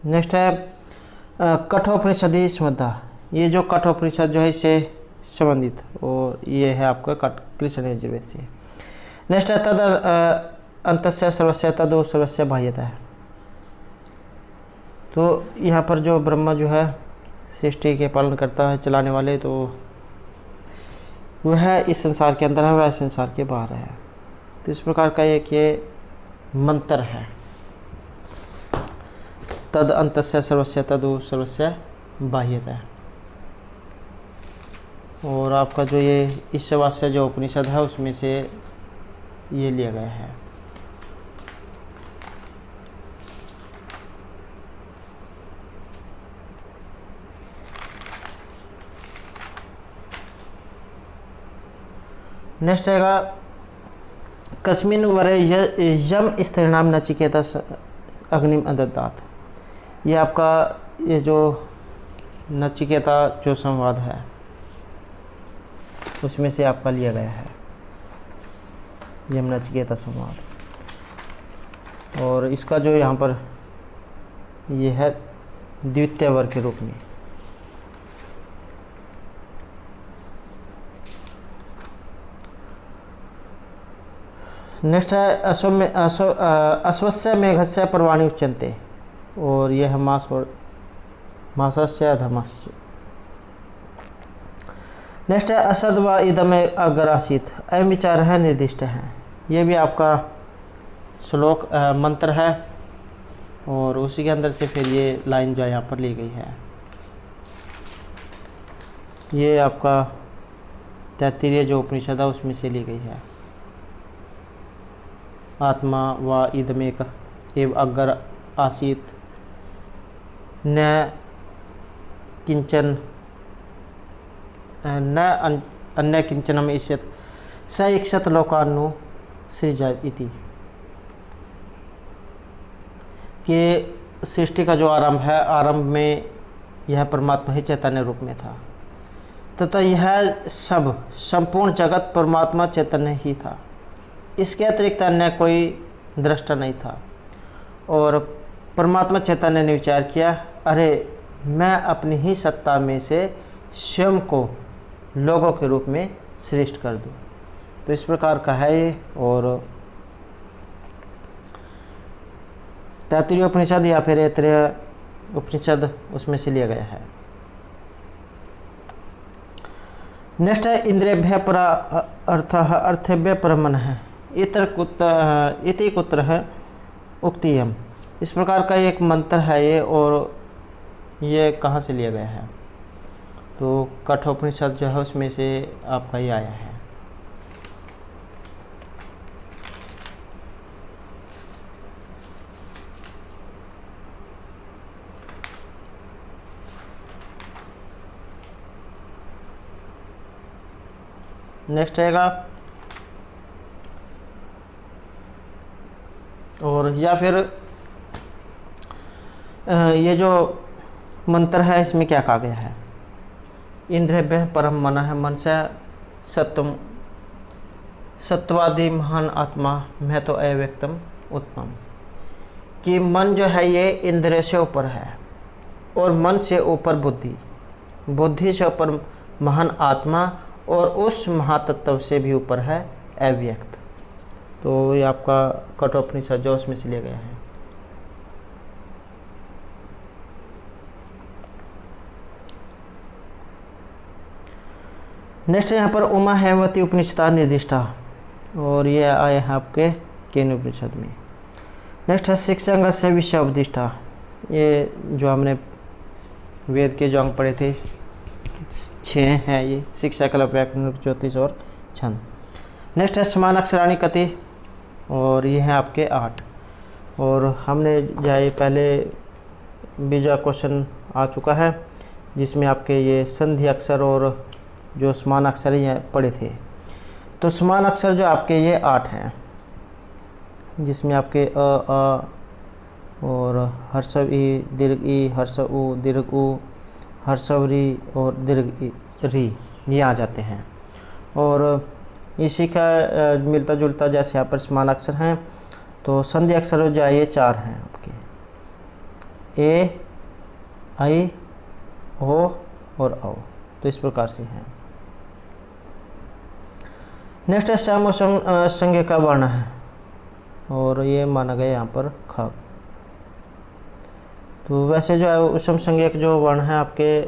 नेक्स्ट है कठोपनिषदि संबंधा, ये जो कठोपनिषद जो है इससे संबंधित, और ये है आपका कृष्ण यजुर्वेद से। नेक्स्ट है तद अंतस्य सर्वस्य तदो सर्वस्य बाह्यता है, तो यहाँ पर जो ब्रह्मा जो है सृष्टि के पालन करता है, चलाने वाले, तो वह इस संसार के अंदर है, वह संसार के बाहर है। तो इस प्रकार का एक ये मंत्र है, तद अंतस्य सर्वस्य तदो सर्वस्य बाह्यता। और आपका जो ये ईशावास्य जो उपनिषद है उसमें से ये लिया गया है। नेक्स्ट आएगा कस्मिन वरे यम स्त्रीणाम नचिकेता अग्निम अदत्तात्, ये आपका ये जो नचिकेता जो संवाद है उसमें से आपका लिया गया है, यम नचिकेता संवाद। और इसका जो यहाँ पर ये है द्वितीय वर्ग के रूप में। नेक्स्ट है अश्वस्य मेघस्य पर्वाणि उच्यन्ते, और यह है मास और मासस्य धर्मस्य। नेक्स्ट है असद व इदम अगर आसित, अयम विचार है निर्दिष्ट है, ये भी आपका श्लोक मंत्र है, और उसी के अंदर से फिर ये लाइन जो यहाँ पर ली गई है, ये आपका तैत्तिरीय जो उपनिषद है उसमें से ली गई है। आत्मा व इदमेक एव अगर आसीत न किंचन न अन्य किंचनम ईष्यत स इक्षत लोकान्नु सृजत इति, कि सृष्टि का जो आरंभ है, आरंभ में यह परमात्मा ही चैतन्य रूप में था, तथा यह सब संपूर्ण जगत परमात्मा चैतन्य ही था, इसके अतिरिक्त अन्य कोई दृष्टा नहीं था। और परमात्मा चैतन्य ने विचार किया, अरे मैं अपनी ही सत्ता में से स्वयं को लोगों के रूप में सृष्ट कर दूं। तो इस प्रकार का है ये, और तैत्तिरीय उपनिषद या फिर ऐतरेय उपनिषद उसमें से लिया गया है। नेक्स्ट है इंद्रियभ्य पर अर्थेभ्य परमन है, इति कुत्र है उक्तियम, इस प्रकार का एक मंत्र है ये, और ये कहाँ से लिया गया है, तो कठोपनिषद जो है उसमें से आपका ये आया है। नेक्स्ट आएगा, और या फिर ये जो मंत्र है इसमें क्या कहा गया है, इंद्रियभ्य परम मन है, मन से सत्वादि महान आत्मा मैं तो अव्यक्तम उत्तम, कि मन जो है ये इंद्रिय से ऊपर है, और मन से ऊपर बुद्धि, बुद्धि से ऊपर महान आत्मा, और उस महातत्व से भी ऊपर है अव्यक्त। तो ये आपका कठोपनिषद जो उसमें से लिया गया है। नेक्स्ट है यहाँ पर उमा हेमवती उपनिषदा निर्दिष्टा, और ये आए हैं आपके केन उपनिषद में। नेक्स्ट है शिक्षांग से विषय उपदिष्टा, ये जो हमने वेद के जो अंग पढ़े थे 6 हैं ये, शिक्षा कला व्याकरण ज्योतिष और छंद। नेक्स्ट है समान अक्षराणी कति, और ये हैं आपके 8। और हमने जाए पहले बीजा क्वेश्चन आ चुका है जिसमें आपके ये संधि अक्षर और जो समान अक्षर ये पढ़े थे। तो समान अक्षर जो आपके ये 8 हैं, जिसमें आपके अ और हर्षव ई, दीर्घ ई, हर्षव उ, दीर्घ उ, हर्षव री और दीर्घ री, ये आ जाते हैं। और इसी का मिलता जुलता जैसे यहाँ पर समान अक्षर हैं, तो संधि अक्षर जो है ये 4 हैं आपके, ए, आई, ओ और औ, तो इस प्रकार से हैं। नेक्स्ट है सम संज्ञा का वर्ण है, और ये माना गया यहाँ पर ख। तो वैसे जो है उसम संज्ञक जो वर्ण है आपके,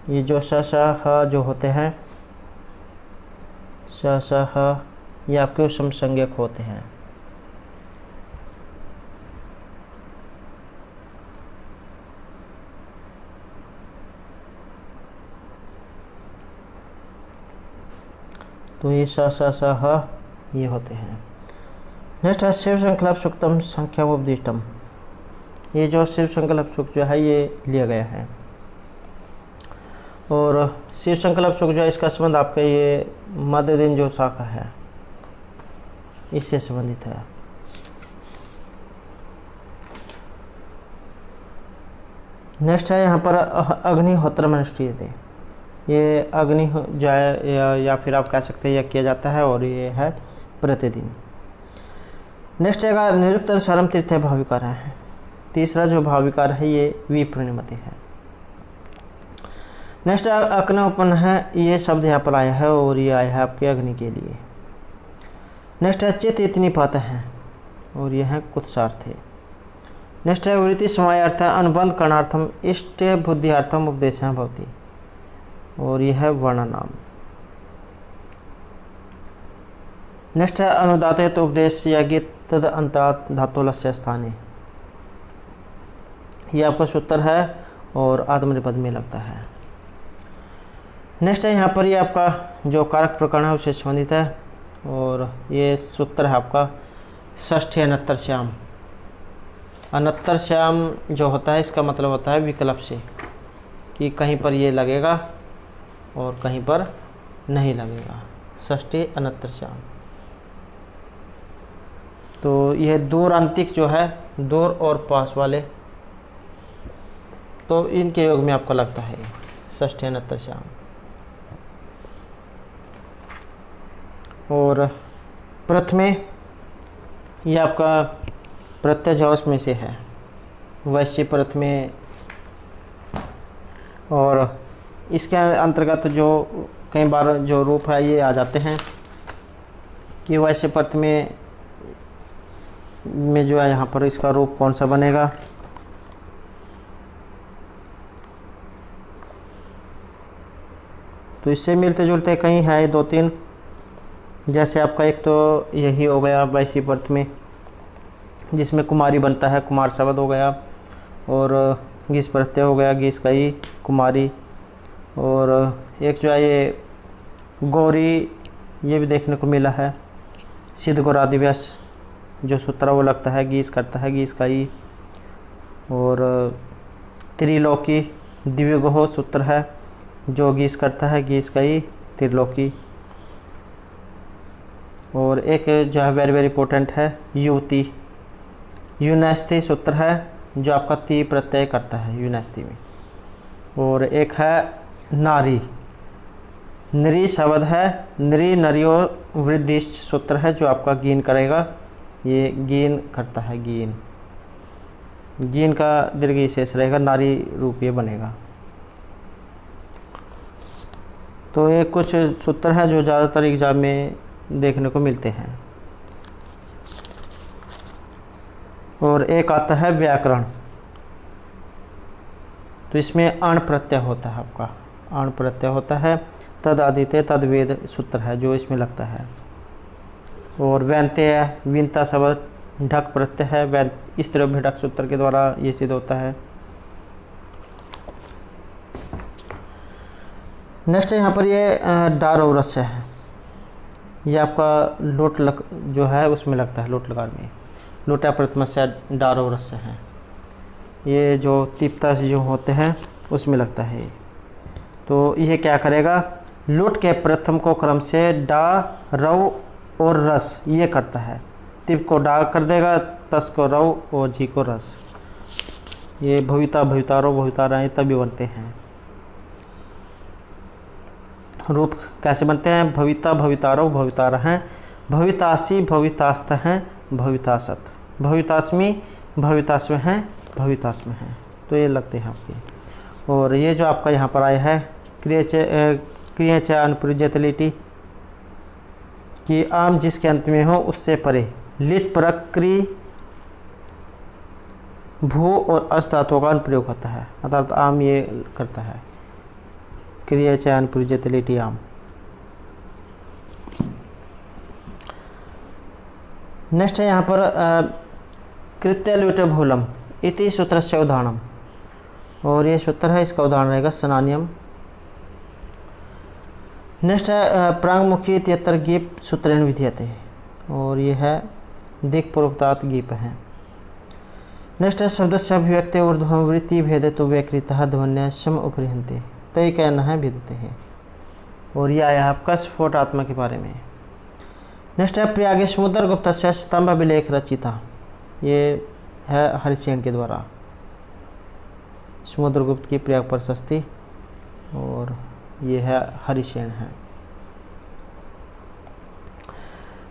ये जो स स ह जो होते हैं, स स ह, ये आपके उसम संज्ञक होते हैं। तो ये स स स ह ये होते हैं। नेक्स्ट है शिव संकल्प सूक्तम संख्या उपदिष्टम, ये जो शिव संकल्प सूक्त जो है ये लिया गया है। और शिव संकल्प सूक्त जो है इसका संबंध आपका ये मध्य दिन जो शाखा है इससे संबंधित है। नेक्स्ट है यहाँ पर अग्निहोत्र अनुष्ठित थे, ये अग्नि जाए या फिर आप कह सकते हैं यह किया जाता है, और ये है प्रतिदिन। नेक्स्ट है निरुक्त अनुसारम तीर्थ भाविकार है। तीसरा जो भाविकार है ये विपूर्णिमति है। नेक्स्ट अग्नि उपन्न है, ये शब्द यहाँ पर आया है और ये आया है आपके अग्नि के लिए। नेक्स्ट है चित इतनी पात है, और यह है कुत्सार्थ है। नेक्स्ट है वृत्ति समायार्थ अनुबंध करणार्थम इष्ट बुद्धियार्थम उपदेश भवति, और यह है वर्ण नाम। नेक्स्ट है अनुदात तो उपदेश यज्ञ तद अंतात धातुलस्य स्थाने, ये आपका सूत्र है और आत्मनिपद में लगता है। नेक्स्ट है यहाँ पर ये आपका जो कारक प्रकरण है उससे संबंधित है, और ये सूत्र है आपका षष्ठी अनत्तर श्याम। अनत्तर श्याम जो होता है इसका मतलब होता है विकल्प से, कि कहीं पर ये लगेगा और कहीं पर नहीं लगेगा। षष्ठी अनत्तर श्याम, तो यह दूर अंतिक जो है दूर और पास वाले, तो इनके योग में आपको लगता है षष्ठी अनत्तर श्याम। और प्रथमे ये आपका प्रत्यय जौस में से है, वैश्य प्रथमे, और इसके अंतर्गत जो कई बार जो रूप है ये आ जाते हैं कि वैश्य प्रथमे में जो है यहाँ पर इसका रूप कौन सा बनेगा। तो इससे मिलते जुलते कहीं है 2-3, जैसे आपका एक तो यही हो गया वैसी पर्थ में जिसमें कुमारी बनता है, कुमार शब्द हो गया, और गीस प्रत्यय हो गया, गीस का ही कुमारी। और एक जो है ये गौरी, ये भी देखने को मिला है, सिद्ध गौरादिव्यास जो सूत्र वो लगता है गीस करता है, गीस का ही। और त्रिलोकी दिव्य गोह सूत्र है जो गीस करता है, गीस का ही त्रिलोकी। और एक जो है वेरी वेरी इंपॉर्टेंट है युवती, यूनास्ती सूत्र है जो आपका ती प्रत्यय करता है यूनास्ती में। और एक है नारी, नरी शब्द है, नरी नरियो वृद्धि सूत्र है जो आपका गीन करेगा, ये गीन करता है, गीन, गीन का दीर्घ शेष रहेगा, नारी रूप ये बनेगा। तो ये कुछ सूत्र है जो ज़्यादातर एग्जाम में देखने को मिलते हैं। और एक आता है व्याकरण, तो इसमें अण प्रत्यय होता है, आपका अण प्रत्यय होता है, तद आदित्य तद वेद सूत्र है जो इसमें लगता है। और व्यंत्य है, विनता शब्द ढक प्रत्यय है, इस तरह भी ढक सूत्र के द्वारा ये सिद्ध होता है। नेक्स्ट यहाँ पर ये डार और रस्य है, ये आपका लोट जो है उसमें लगता है, लोट लकार में लोटा प्रथम से डार और रस्य है, ये जो तीव्रता से जो होते हैं उसमें लगता है। तो ये क्या करेगा, लोट के प्रथम को क्रम से डा रव और रस ये करता है। तिप को डा कर देगा, तस को रव और जी को रस। ये भविता भवितारो भविताराएँ तभी बनते हैं। रूप कैसे बनते हैं, भविता भवितारो भवितारा हैं, भवितासी भवितास्त हैं, भवितासत, भवितास्मी भवितास्म हैं, भवितास्म हैं। तो ये लगते हैं आपके। और ये जो आपका यहाँ पर आया है क्रियच अनुप्रजतलिटी कि आम जिसके अंत में हो उससे परे, लिट प्रक्रि भू और अस धातुओं का अनुप्रयोग होता है, अर्थात आम ये करता है, क्रियच अनुप्रजतलिटी आम। नेक्स्ट है यहाँ पर कृत्यलुट भूलम इति सूत्र से उदाहरणम, और ये सूत्र है, इसका उदाहरण रहेगा सनानियम। नेक्स्ट है प्रांगमुखी इत्यत्र गीप सूत्रेण विधीयते, और ये है दिक् पूर्वतात् गीप है। नेक्स्ट है शब्द से अभिव्यक्ति ऊर्ध्वम वृत्ति भेदे तो व्याकृतः ध्वन्य सम उपरिहन्ते तय कहना है विदते हैं। और यह आया आपका स्फोटात्मा के बारे में। नेक्स्ट है प्रयागे समुद्र गुप्त से स्तंभ अभिलेख रचिता, ये है हरिसेन के द्वारा, समुद्रगुप्त की प्रयाग प्रशस्ति, और ये है हरिसेन है।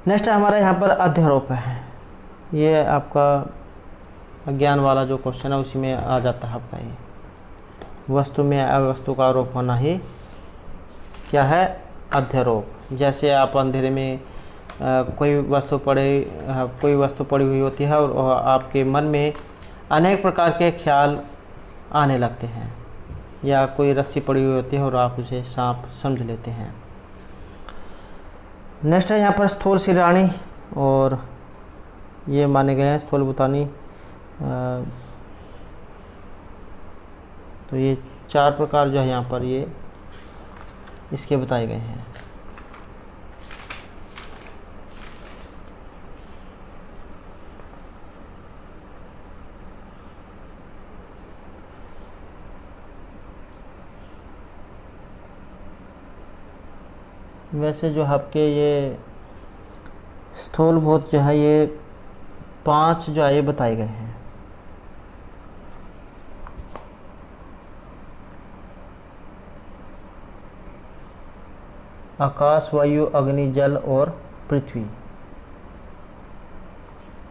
नेक्स्ट हमारा यहाँ पर अध्यारोप है, ये आपका ज्ञान वाला जो क्वेश्चन है उसी में आ जाता है आपका। ये वस्तु में अवस्तु का आरोप होना ही क्या है, अध्यारोप। जैसे आप अंधेरे में कोई वस्तु पड़ी हुई होती है और आपके मन में अनेक प्रकार के ख्याल आने लगते हैं, या कोई रस्सी पड़ी हुई होती है और आप उसे सांप समझ लेते हैं। नेक्स्ट है यहाँ पर स्थूल शिराणी, और ये माने गए हैं स्थूल भूतानी। तो ये 4 प्रकार जो है यहाँ पर ये इसके बताए गए हैं। वैसे जो आपके ये स्थूलभूत जो है ये 5 जो है ये बताए गए हैं। आकाश, वायु, अग्नि, जल और पृथ्वी।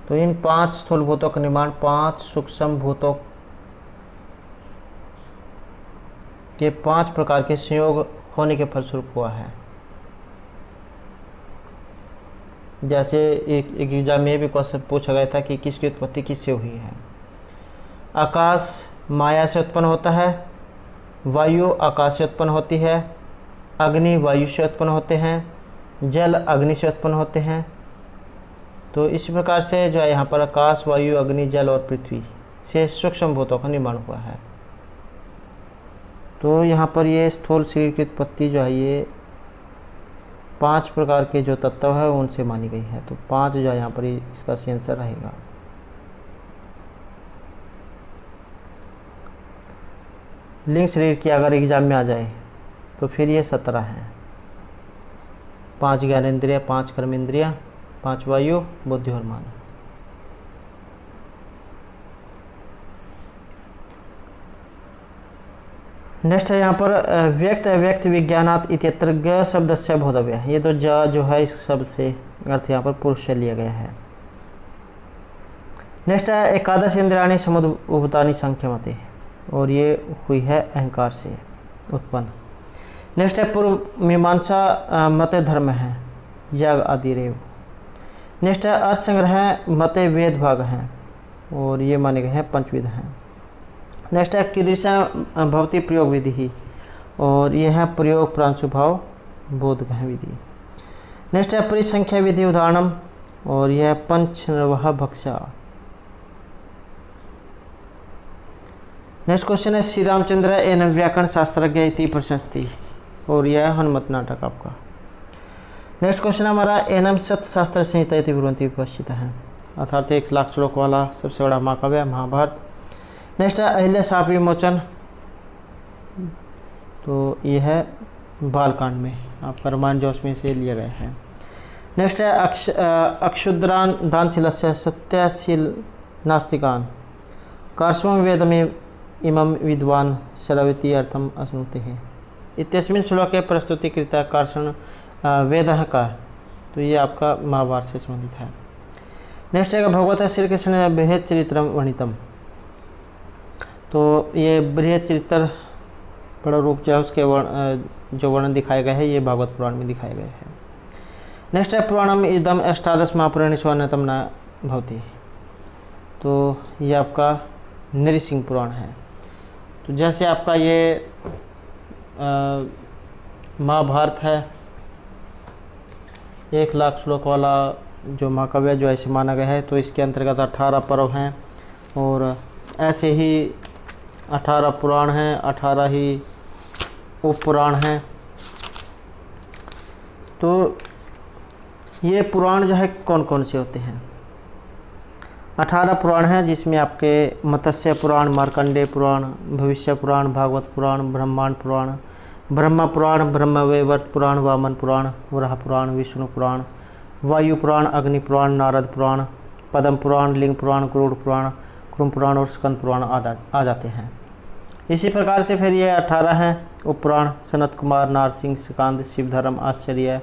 तो इन 5 स्थूल भूतों का निर्माण 5 सूक्ष्म भूतों के 5 प्रकार के संयोग होने के फलस्वरूप हुआ है। जैसे एक एग्जाम में भी क्वेश्चन पूछा गया था कि किसकी उत्पत्ति किससे हुई है। आकाश माया से उत्पन्न होता है, वायु आकाश से उत्पन्न होती है, अग्नि वायु से उत्पन्न होते हैं, जल अग्नि से उत्पन्न होते हैं। तो इस प्रकार से जो है यहाँ पर आकाश, वायु, अग्नि, जल और पृथ्वी से सूक्ष्म भूतों का निर्माण हुआ है। तो यहाँ पर ये स्थूल शरीर की उत्पत्ति जो है ये 5 प्रकार के जो तत्व है उनसे मानी गई है। तो 5 जो है यहाँ पर इसका आंसर रहेगा। लिंग शरीर की अगर एग्जाम में आ जाए तो फिर ये 17 है। 5 ज्ञानेंद्रिय, 5 कर्मेंद्रिय, 5 वायु, बुद्धि और मन। नेक्स्ट है यहाँ पर व्यक्त अव्यक्त विज्ञानात् इत्यत्र ग शब्द से बोधव्य है। ये तो जो है इस शब्द से अर्थ यहाँ पर पुरुष से लिया गया है। नेक्स्ट है एकादश इंद्रियाणि समुद्भूतानि संख्यमते, और ये हुई है अहंकार से उत्पन्न। नेक्स्ट है पूर्व मीमांसा मते धर्म है, याग आदि रेव। नेक्स्ट है अर्थ संग्रह मते वेद भाग हैं, और ये माने गए हैं पंचविध हैं। नेक्स्ट है कीदृशा भवती प्रयोग विधि ही, और यह है प्रयोग प्रांशुभाव बोधगम्य विधि। नेक्स्ट है परिसंख्या विधि उदाहरणम, और यह पंचनवः भक्षा। नेक्स्ट क्वेश्चन है श्री रामचंद्र एवं व्याकरण शास्त्रज्ञ इति प्रशस्ति, और यह हनुमत नाटक आपका। नेक्स्ट क्वेश्चन हमारा एनम सत्य शास्त्र संहिता इति ब्रुवन्ति विपश्चितः है, अर्थात 1 लाख श्लोक वाला सबसे बड़ा महाकाव्य महाभारत। नेक्स्ट है अहिल्या शाप विमोचन, तो यह है बालकांड में आपका रामायण जोश में से लिया गया है। नेक्स्ट है अक्षुद्रान दानशीलस्य सत्यशील नास्तिकान कार्ष्वं वेदमे इमं विद्वान श्रवति अर्थम अश्नुते हैं। इत्यस्मिन् श्लोके प्रस्तुतिकृता कार्षण वेदः का, तो ये आपका महाभारत से संबंधित है। नेक्स्ट है भगवता श्री कृष्ण बृहत् चरित्रम वर्णितम, तो ये बृहत् चरित्र बड़ा रूप जो है उसके जो वर्णन दिखाए गए हैं ये भागवत पुराण में दिखाए गए हैं। नेक्स्ट है पुराणम इदम अष्टादश महापुराणेषु अन्यतम न भवति, तो ये आपका नृसिंह पुराण है। तो जैसे आपका ये महाभारत है 1 लाख श्लोक वाला जो महाकाव्य जो ऐसे माना गया है, तो इसके अंतर्गत 18 पर्व हैं और ऐसे ही 18 पुराण हैं, 18 ही उपपुराण हैं। तो ये पुराण जो है कौन कौन से होते हैं? 18 पुराण हैं जिसमें आपके मत्स्य पुराण, मार्कंडेय पुराण, भविष्य पुराण, भागवत पुराण, ब्रह्मांड पुराण, ब्रह्मा पुराण, ब्रह्मवैवर्त पुराण, वामन पुराण, वराह पुराण, विष्णु पुराण, वायु पुराण, अग्नि पुराण, नारद पुराण, पद्म पुराण, लिंग पुराण, गरुड़ पुराण, कुरुम पुराण और स्कंद पुराण आ जाते हैं। इसी प्रकार से फिर ये 18 हैं उपपुराण, सनत कुमार, नारसिंह, स्कंद, शिवधर्म, आश्चर्य,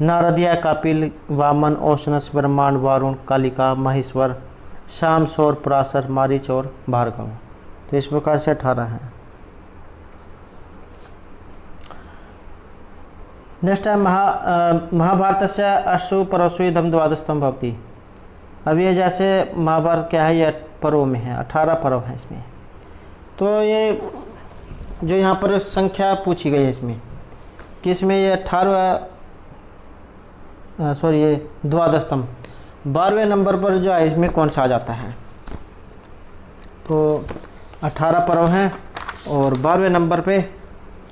नारदीय, कपिल, वामन, ओशनस, ब्रह्मांड, वारुण, कालिका, महेश्वर, शाम, सौर, पराशर, मारीच और भार्गव। तो इस प्रकार से 18 हैं। नेक्स्ट है महाभारत से अश्रु परशु इदम द्वादशतम भवति। अब ये जैसे महाभारत क्या है, ये पर्वों में है, 18 पर्व हैं इसमें। तो ये जो यहाँ पर संख्या पूछी गई है इसमें किसमें, ये 18 ये द्वादशतम 12वें नंबर पर जो है इसमें कौन सा आ जाता है? तो 18 पर्व हैं और 12वें नंबर पे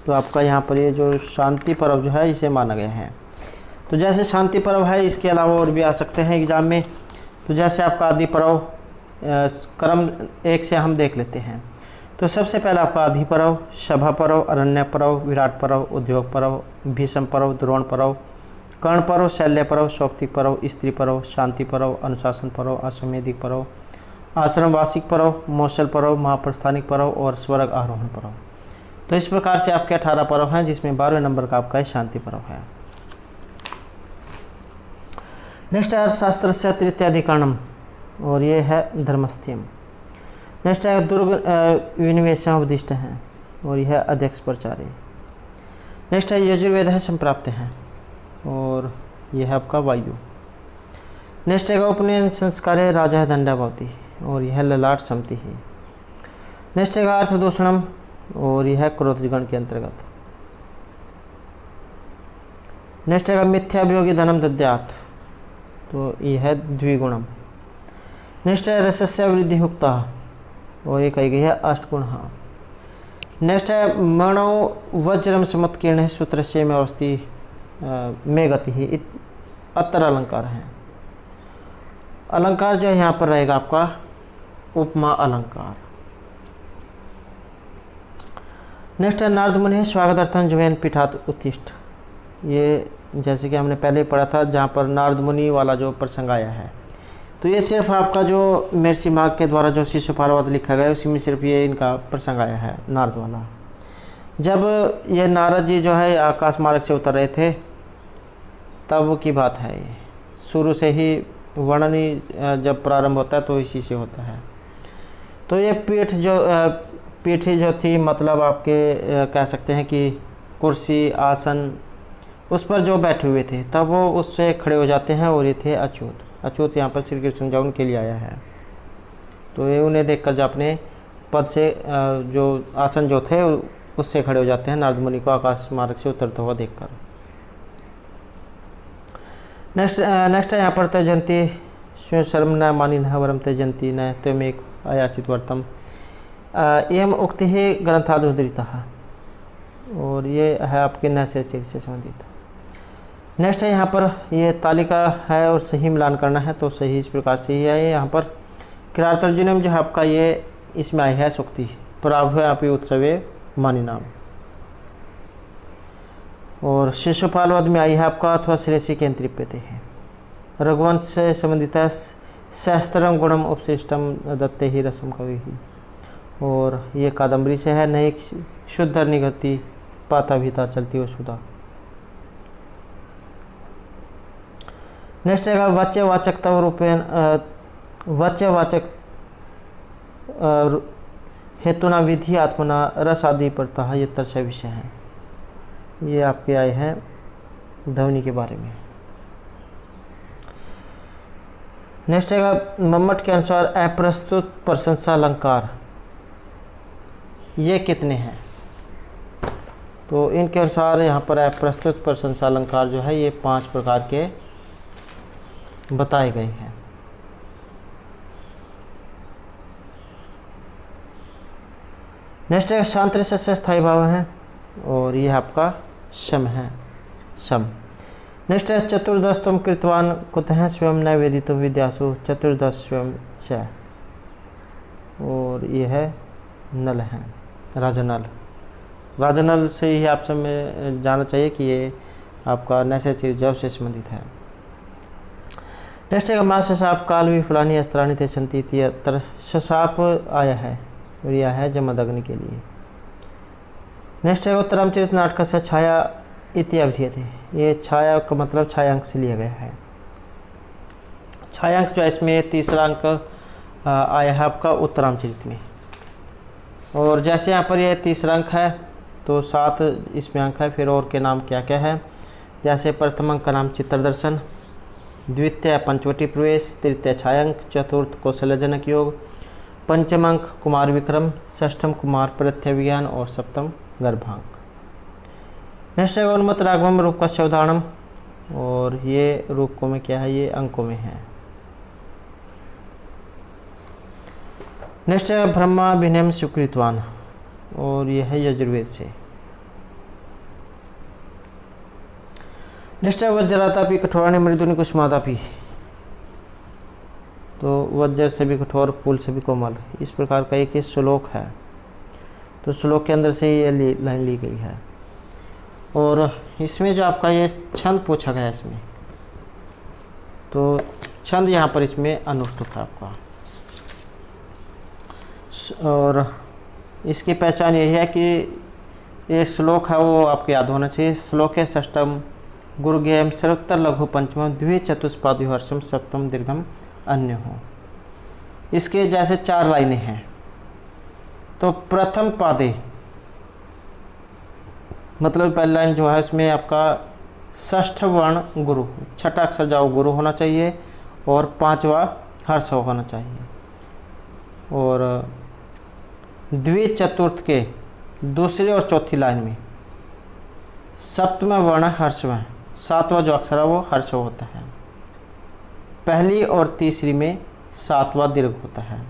तो आपका यहाँ पर ये जो शांति पर्व जो है इसे माना गया है। तो जैसे शांति पर्व है, इसके अलावा और भी आ सकते हैं एग्ज़ाम में। तो जैसे आपका आदि पर्व क्रम 1 से हम देख लेते हैं। तो सबसे पहले आपका आदि पर्व, सभा पर्व, अरण्य पर्व, विराट पर्व, उद्योग पर्व, भीष्म पर्व, द्रोण पर्व, कर्ण पर्व, शल्य पर्व, शौक्तिक पर्व, स्त्री पर्व, शांति पर्व, अनुशासन पर्व, अश्वमेधिक पर्व, आश्रमवासिक पर्व, मौसल पर्व, महाप्रस्थानिक पर्व और स्वर्ग आरोहण पर्व। तो इस प्रकार से आपके 18 पर्व हैं जिसमें 12वें नंबर का आपका शांति पर्व है। नेक्स्ट है अर्थशास्त्र से तृतीयाधिकरणम, और ये है धर्मस्थ्यम। नेक्स्ट है दुर्ग विनिवेशोपदिष्ट हैं, और यह है अध्यक्ष प्रचार्य। नेक्स्ट है यजुर्वेद है संप्राप्त हैं, और यह है आपका वायु। नेक्स्ट है उपनयन संस्कार है राजा दंडा भवति, और यह ललाट समति है। नेक्स्ट है अर्थ दूषणम, और यह है क्रोधगण के अंतर्गत। नेक्स्ट है मिथ्याभियोगी धनम दद्यात, तो यह है द्विगुणम। नेक्स्ट है रसस्य वृद्धि हुक्ता, और ये कही गई है अष्टगुण। नेक्स्ट है मणो वज्रम समत्कीर्ण सूत्र से में अवस्थी में गति ही अत्तर अलंकार है। अलंकार जो है यहाँ पर रहेगा आपका उपमा अलंकार। नेक्स्ट है नारद मुनि स्वागतार्थम जवैन पीठात उत्तिष्ठ। ये जैसे कि हमने पहले पढ़ा था जहाँ पर नारद मुनि वाला जो प्रसंग आया है, तो ये सिर्फ आपका जो महर्षि माघ के द्वारा जो शिशुपालवध लिखा गया है उसी में सिर्फ ये इनका प्रसंग आया है नारद वाला। जब ये नारद जी जो है आकाश मार्ग से उतर रहे थे तब की बात है। ये शुरू से ही वर्णन ही जब प्रारंभ होता है तो इसी से होता है। तो ये पीठी जो थी मतलब आपके कह सकते हैं कि कुर्सी आसन उस पर जो बैठे हुए थे तब वो उससे खड़े हो जाते हैं, और ये थे अच्युत। अच्युत यहाँ पर श्री कृष्ण जो उनके लिए आया है। तो ये उन्हें देखकर जो अपने पद से जो आसन जो थे उससे खड़े हो जाते हैं नारद मुनि को आकाश मार्ग से उतरता हुआ देखकर। नेक्स्ट है यहाँ पर त्यजंती स्वयं शर्म न मानी न वरम त्यजंती न त्वमेक अयाचित वर्तम एवं उक्ति ही ग्रंथादुद्धृता, और ये है आपके नैसर्गिक से संबंधित। नेक्स्ट है यहाँ पर ये तालिका है और सही मिलान करना है, तो सही इस प्रकार से ही है। यहाँ पर किरातर्जुनम जो है आपका ये इसमें आई है सुक्ति प्राभ्यापि उत्सवे मानी नाम, और शिशुपाल वध में आई है आपका अथवा श्रेषि के अंतरिप्यते है। रघुवंश से संबंधित है सहस्त्रम गुणम उपशिष्टम दत्ते ही रसम कवि ही, और ये कादम्बरी से है। नहीं शुद्ध निगति पाता भीता चलती वसुधा। नेक्स्ट है वाच्यवाचकता रूपेण वाच्यवाचक हेतुना विधि आत्मना रस आदि पड़ता है, ये तरसा विषय है। ये आपके आए हैं ध्वनि के बारे में। नेक्स्ट है मम्मट के अनुसार अप्रस्तुत प्रशंसा अलंकार ये कितने हैं, तो इनके अनुसार यहाँ पर अप्रस्तुत प्रशंसा अलंकार जो है ये 5 प्रकार के बताए गए हैं। नेक्स्ट है शांति से स्थायी भाव है, और ये आपका शम है, शम। नेक्स्ट है चतुर्दश तुम कृतवान कुतः स्वयं न वेदितुम विद्यासु चतुर्दश स्वयं च, और ये है नल है राजनल। राजनल से ही आप सब में जानना चाहिए कि ये आपका नैसर्गिक जव से संबंधित है। नेक्स्ट है माँ शशाप काल भी फलानी अस्त्राणी थे संति तिहत्तर शशाप आया है, और यह है जमदग्नि के लिए। नेक्स्ट है उत्तरामचरित नाटक से छाया इति अभिधीयते, ये छाया का मतलब छायांक से लिया गया है। छायांक जो है इसमें तीसरा अंक आया है आपका उत्तरामचरित में, और जैसे यहाँ पर यह तीसरा अंक है तो 7 इसमें अंक है। फिर और के नाम क्या क्या है, जैसे प्रथम अंक का नाम चित्रदर्शन, द्वितीय पंचवटी प्रवेश, तृतीय छायांक, चतुर्थ कौशलजनक योग, पंचम अंक कुमार विक्रम, षष्ठम कुमार प्रत्यय विज्ञान, और सप्तम गर्भांक। नेक्स्ट है उन्मत्त राघवम रूप का उदाहरण, और ये रूपकों में क्या है, ये अंकों में है। नेक्स्ट है ब्रह्मा विनयम स्वीकृतवान, और यह है यजुर्वेद से। नेक्स्ट है वज्रातापि कठोराणि मृदुनि कुसुमातापि, तो वज्र से भी कठोर फूल से भी कोमल, इस प्रकार का एक श्लोक है। तो श्लोक के अंदर से ये लाइन ली गई है। और इसमें जो आपका ये छंद पूछा गया इसमें, तो छंद यहाँ पर इसमें अनुष्टुप है आपका, और इसकी पहचान यही है कि ये श्लोक है वो आपको याद होना चाहिए। श्लोक है षष्टम गुरुगेयम सर्वोत्तर लघु पंचम द्वि चतुष्पाद हर्षम सप्तम दीर्घम अन्य हो। इसके जैसे 4 लाइनें हैं, तो प्रथम पादे मतलब पहली लाइन जो है इसमें आपका षष्ठ वर्ण गुरु, छठा अक्षर जाओ गुरु होना चाहिए, और 5वां हर्ष होना चाहिए। और द्विचतुर्थ के दूसरी और चौथी लाइन में सप्तम वर्ण हर्ष में 7वां जो अक्षर है वो हर्ष होता है। पहली और तीसरी में 7वां दीर्घ होता है।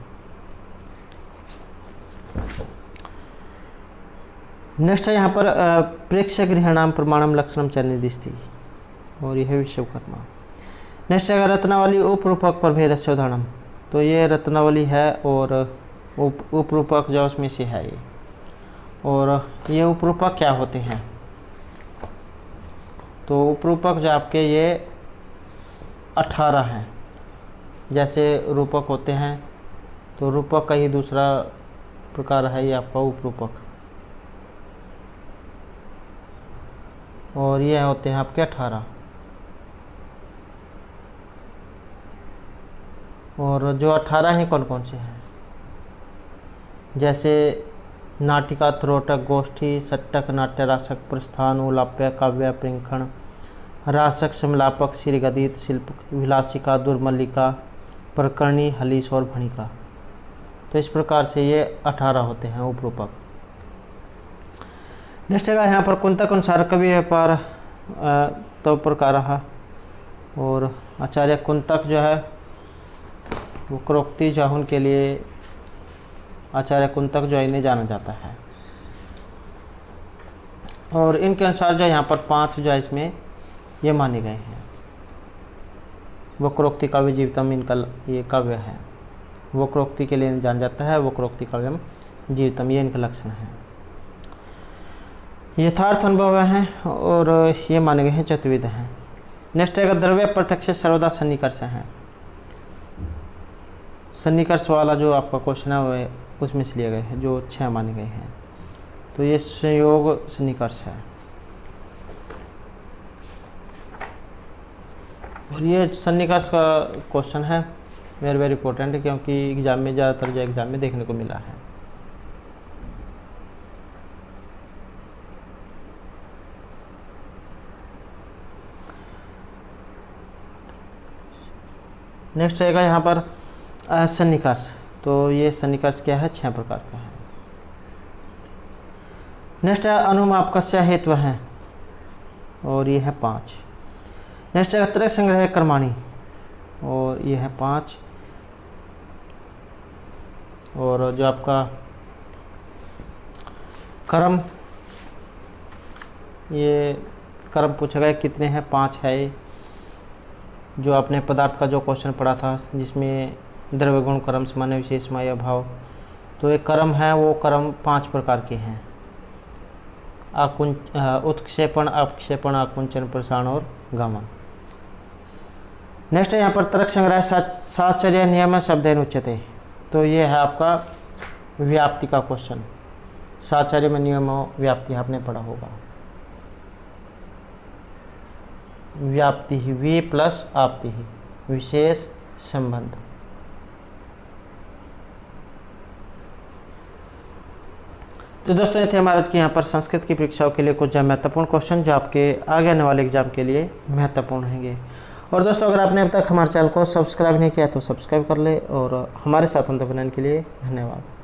नेक्स्ट है यहाँ पर प्रेक्ष्य गृहणाम प्रमाणम लक्षणम च निर्दिष्टि, और यह विश्वकर्मा। नेक्स्ट है रत्नावली उपरूपक प्रभेद से उदाहरण, तो ये रत्नावली है और उपरूपक जो उसमें से है ये। और ये उपरूपक क्या होते हैं, तो उपरूपक जो आपके ये 18 हैं। जैसे रूपक होते हैं तो रूपक का ही दूसरा प्रकार है ये आपका उपरूपक, और ये होते हैं आपके 18। और जो 18 हैं कौन कौन से हैं, जैसे नाटिका, त्रोटक, गोष्ठी, सट्टक, नाट्य, रासक, प्रस्थान, उलाप्य, काव्य, प्रिंखण, रासक, समलापक, श्रीगदित, शिल्प, विलासिका, दुर्मल्लिका, प्रकरणी, हलीस और भणिका। तो इस प्रकार से ये 18 होते हैं उपरूपक। नेक्स्ट है यहाँ पर कुंतक अनुसार कवि व्यापार तो प्रकार रहा, और आचार्य कुंतक जो है वक्रोक्ति जो उनके लिए आचार्य कुंतक जो है इन्हें जाना जाता है। और इनके अनुसार जो है यहाँ पर 5 जो है इसमें ये माने गए हैं। वक्रोक्ति काव्य जीवितम इनका ये काव्य है, वक्रोक्ति के लिए जाना जाता है, वक्रोक्ति काव्यम जीवितम ये इनका लक्षण है। यथार्थ अनुभव हैं और ये माने गए हैं चतुर्विध हैं। नेक्स्ट है द्रव्य प्रत्यक्ष सर्वदा सन्निकर्ष हैं। सन्निकर्ष वाला जो आपका क्वेश्चन है वो उसमें से लिए गए हैं, जो 6 माने गए हैं। तो ये संयोग सन्निकर्ष है, और ये सन्निकर्ष का क्वेश्चन है वेरी वेरी इंपॉर्टेंट है, क्योंकि एग्जाम में ज़्यादातर जो एग्जाम में देखने को मिला है। नेक्स्ट रहेगा यहाँ पर सन्निकर्ष। तो ये सन्निकर्ष क्या है, 6 प्रकार का है। नेक्स्ट है अनुमापकस्य हेतु हैं, और ये है 5। नेक्स्ट है त्रय संग्रह कर्माणी, और ये है 5। और जो आपका कर्म, ये कर्म पूछा गया कितने हैं, 5 है। जो आपने पदार्थ का जो क्वेश्चन पढ़ा था जिसमें द्रव्य गुण कर्म सामान्य विशेष माया भाव, तो एक कर्म है वो कर्म 5 प्रकार के हैं। उत्क्षेपण, अपक्षेपण, आकुंचन, प्रसारण और गमन। नेक्स्ट है यहाँ पर तर्क संग्रह साचर्य नियम शब्देन उच्यते। तो ये है आपका व्याप्ति का क्वेश्चन। साचर्य में नियम व्याप्ति आपने पढ़ा होगा। व्याप्ति ही वी प्लस आपति ही विशेष संबंध। तो दोस्तों ये थे हमारे आज के यहाँ पर संस्कृत की परीक्षाओं के लिए कुछ महत्वपूर्ण क्वेश्चन जो आपके आगे आने वाले एग्जाम के लिए महत्वपूर्ण होंगे। और दोस्तों अगर आपने अब तक हमारे चैनल को सब्सक्राइब नहीं किया तो सब्सक्राइब कर ले, और हमारे साथ अंत बनाने के लिए धन्यवाद।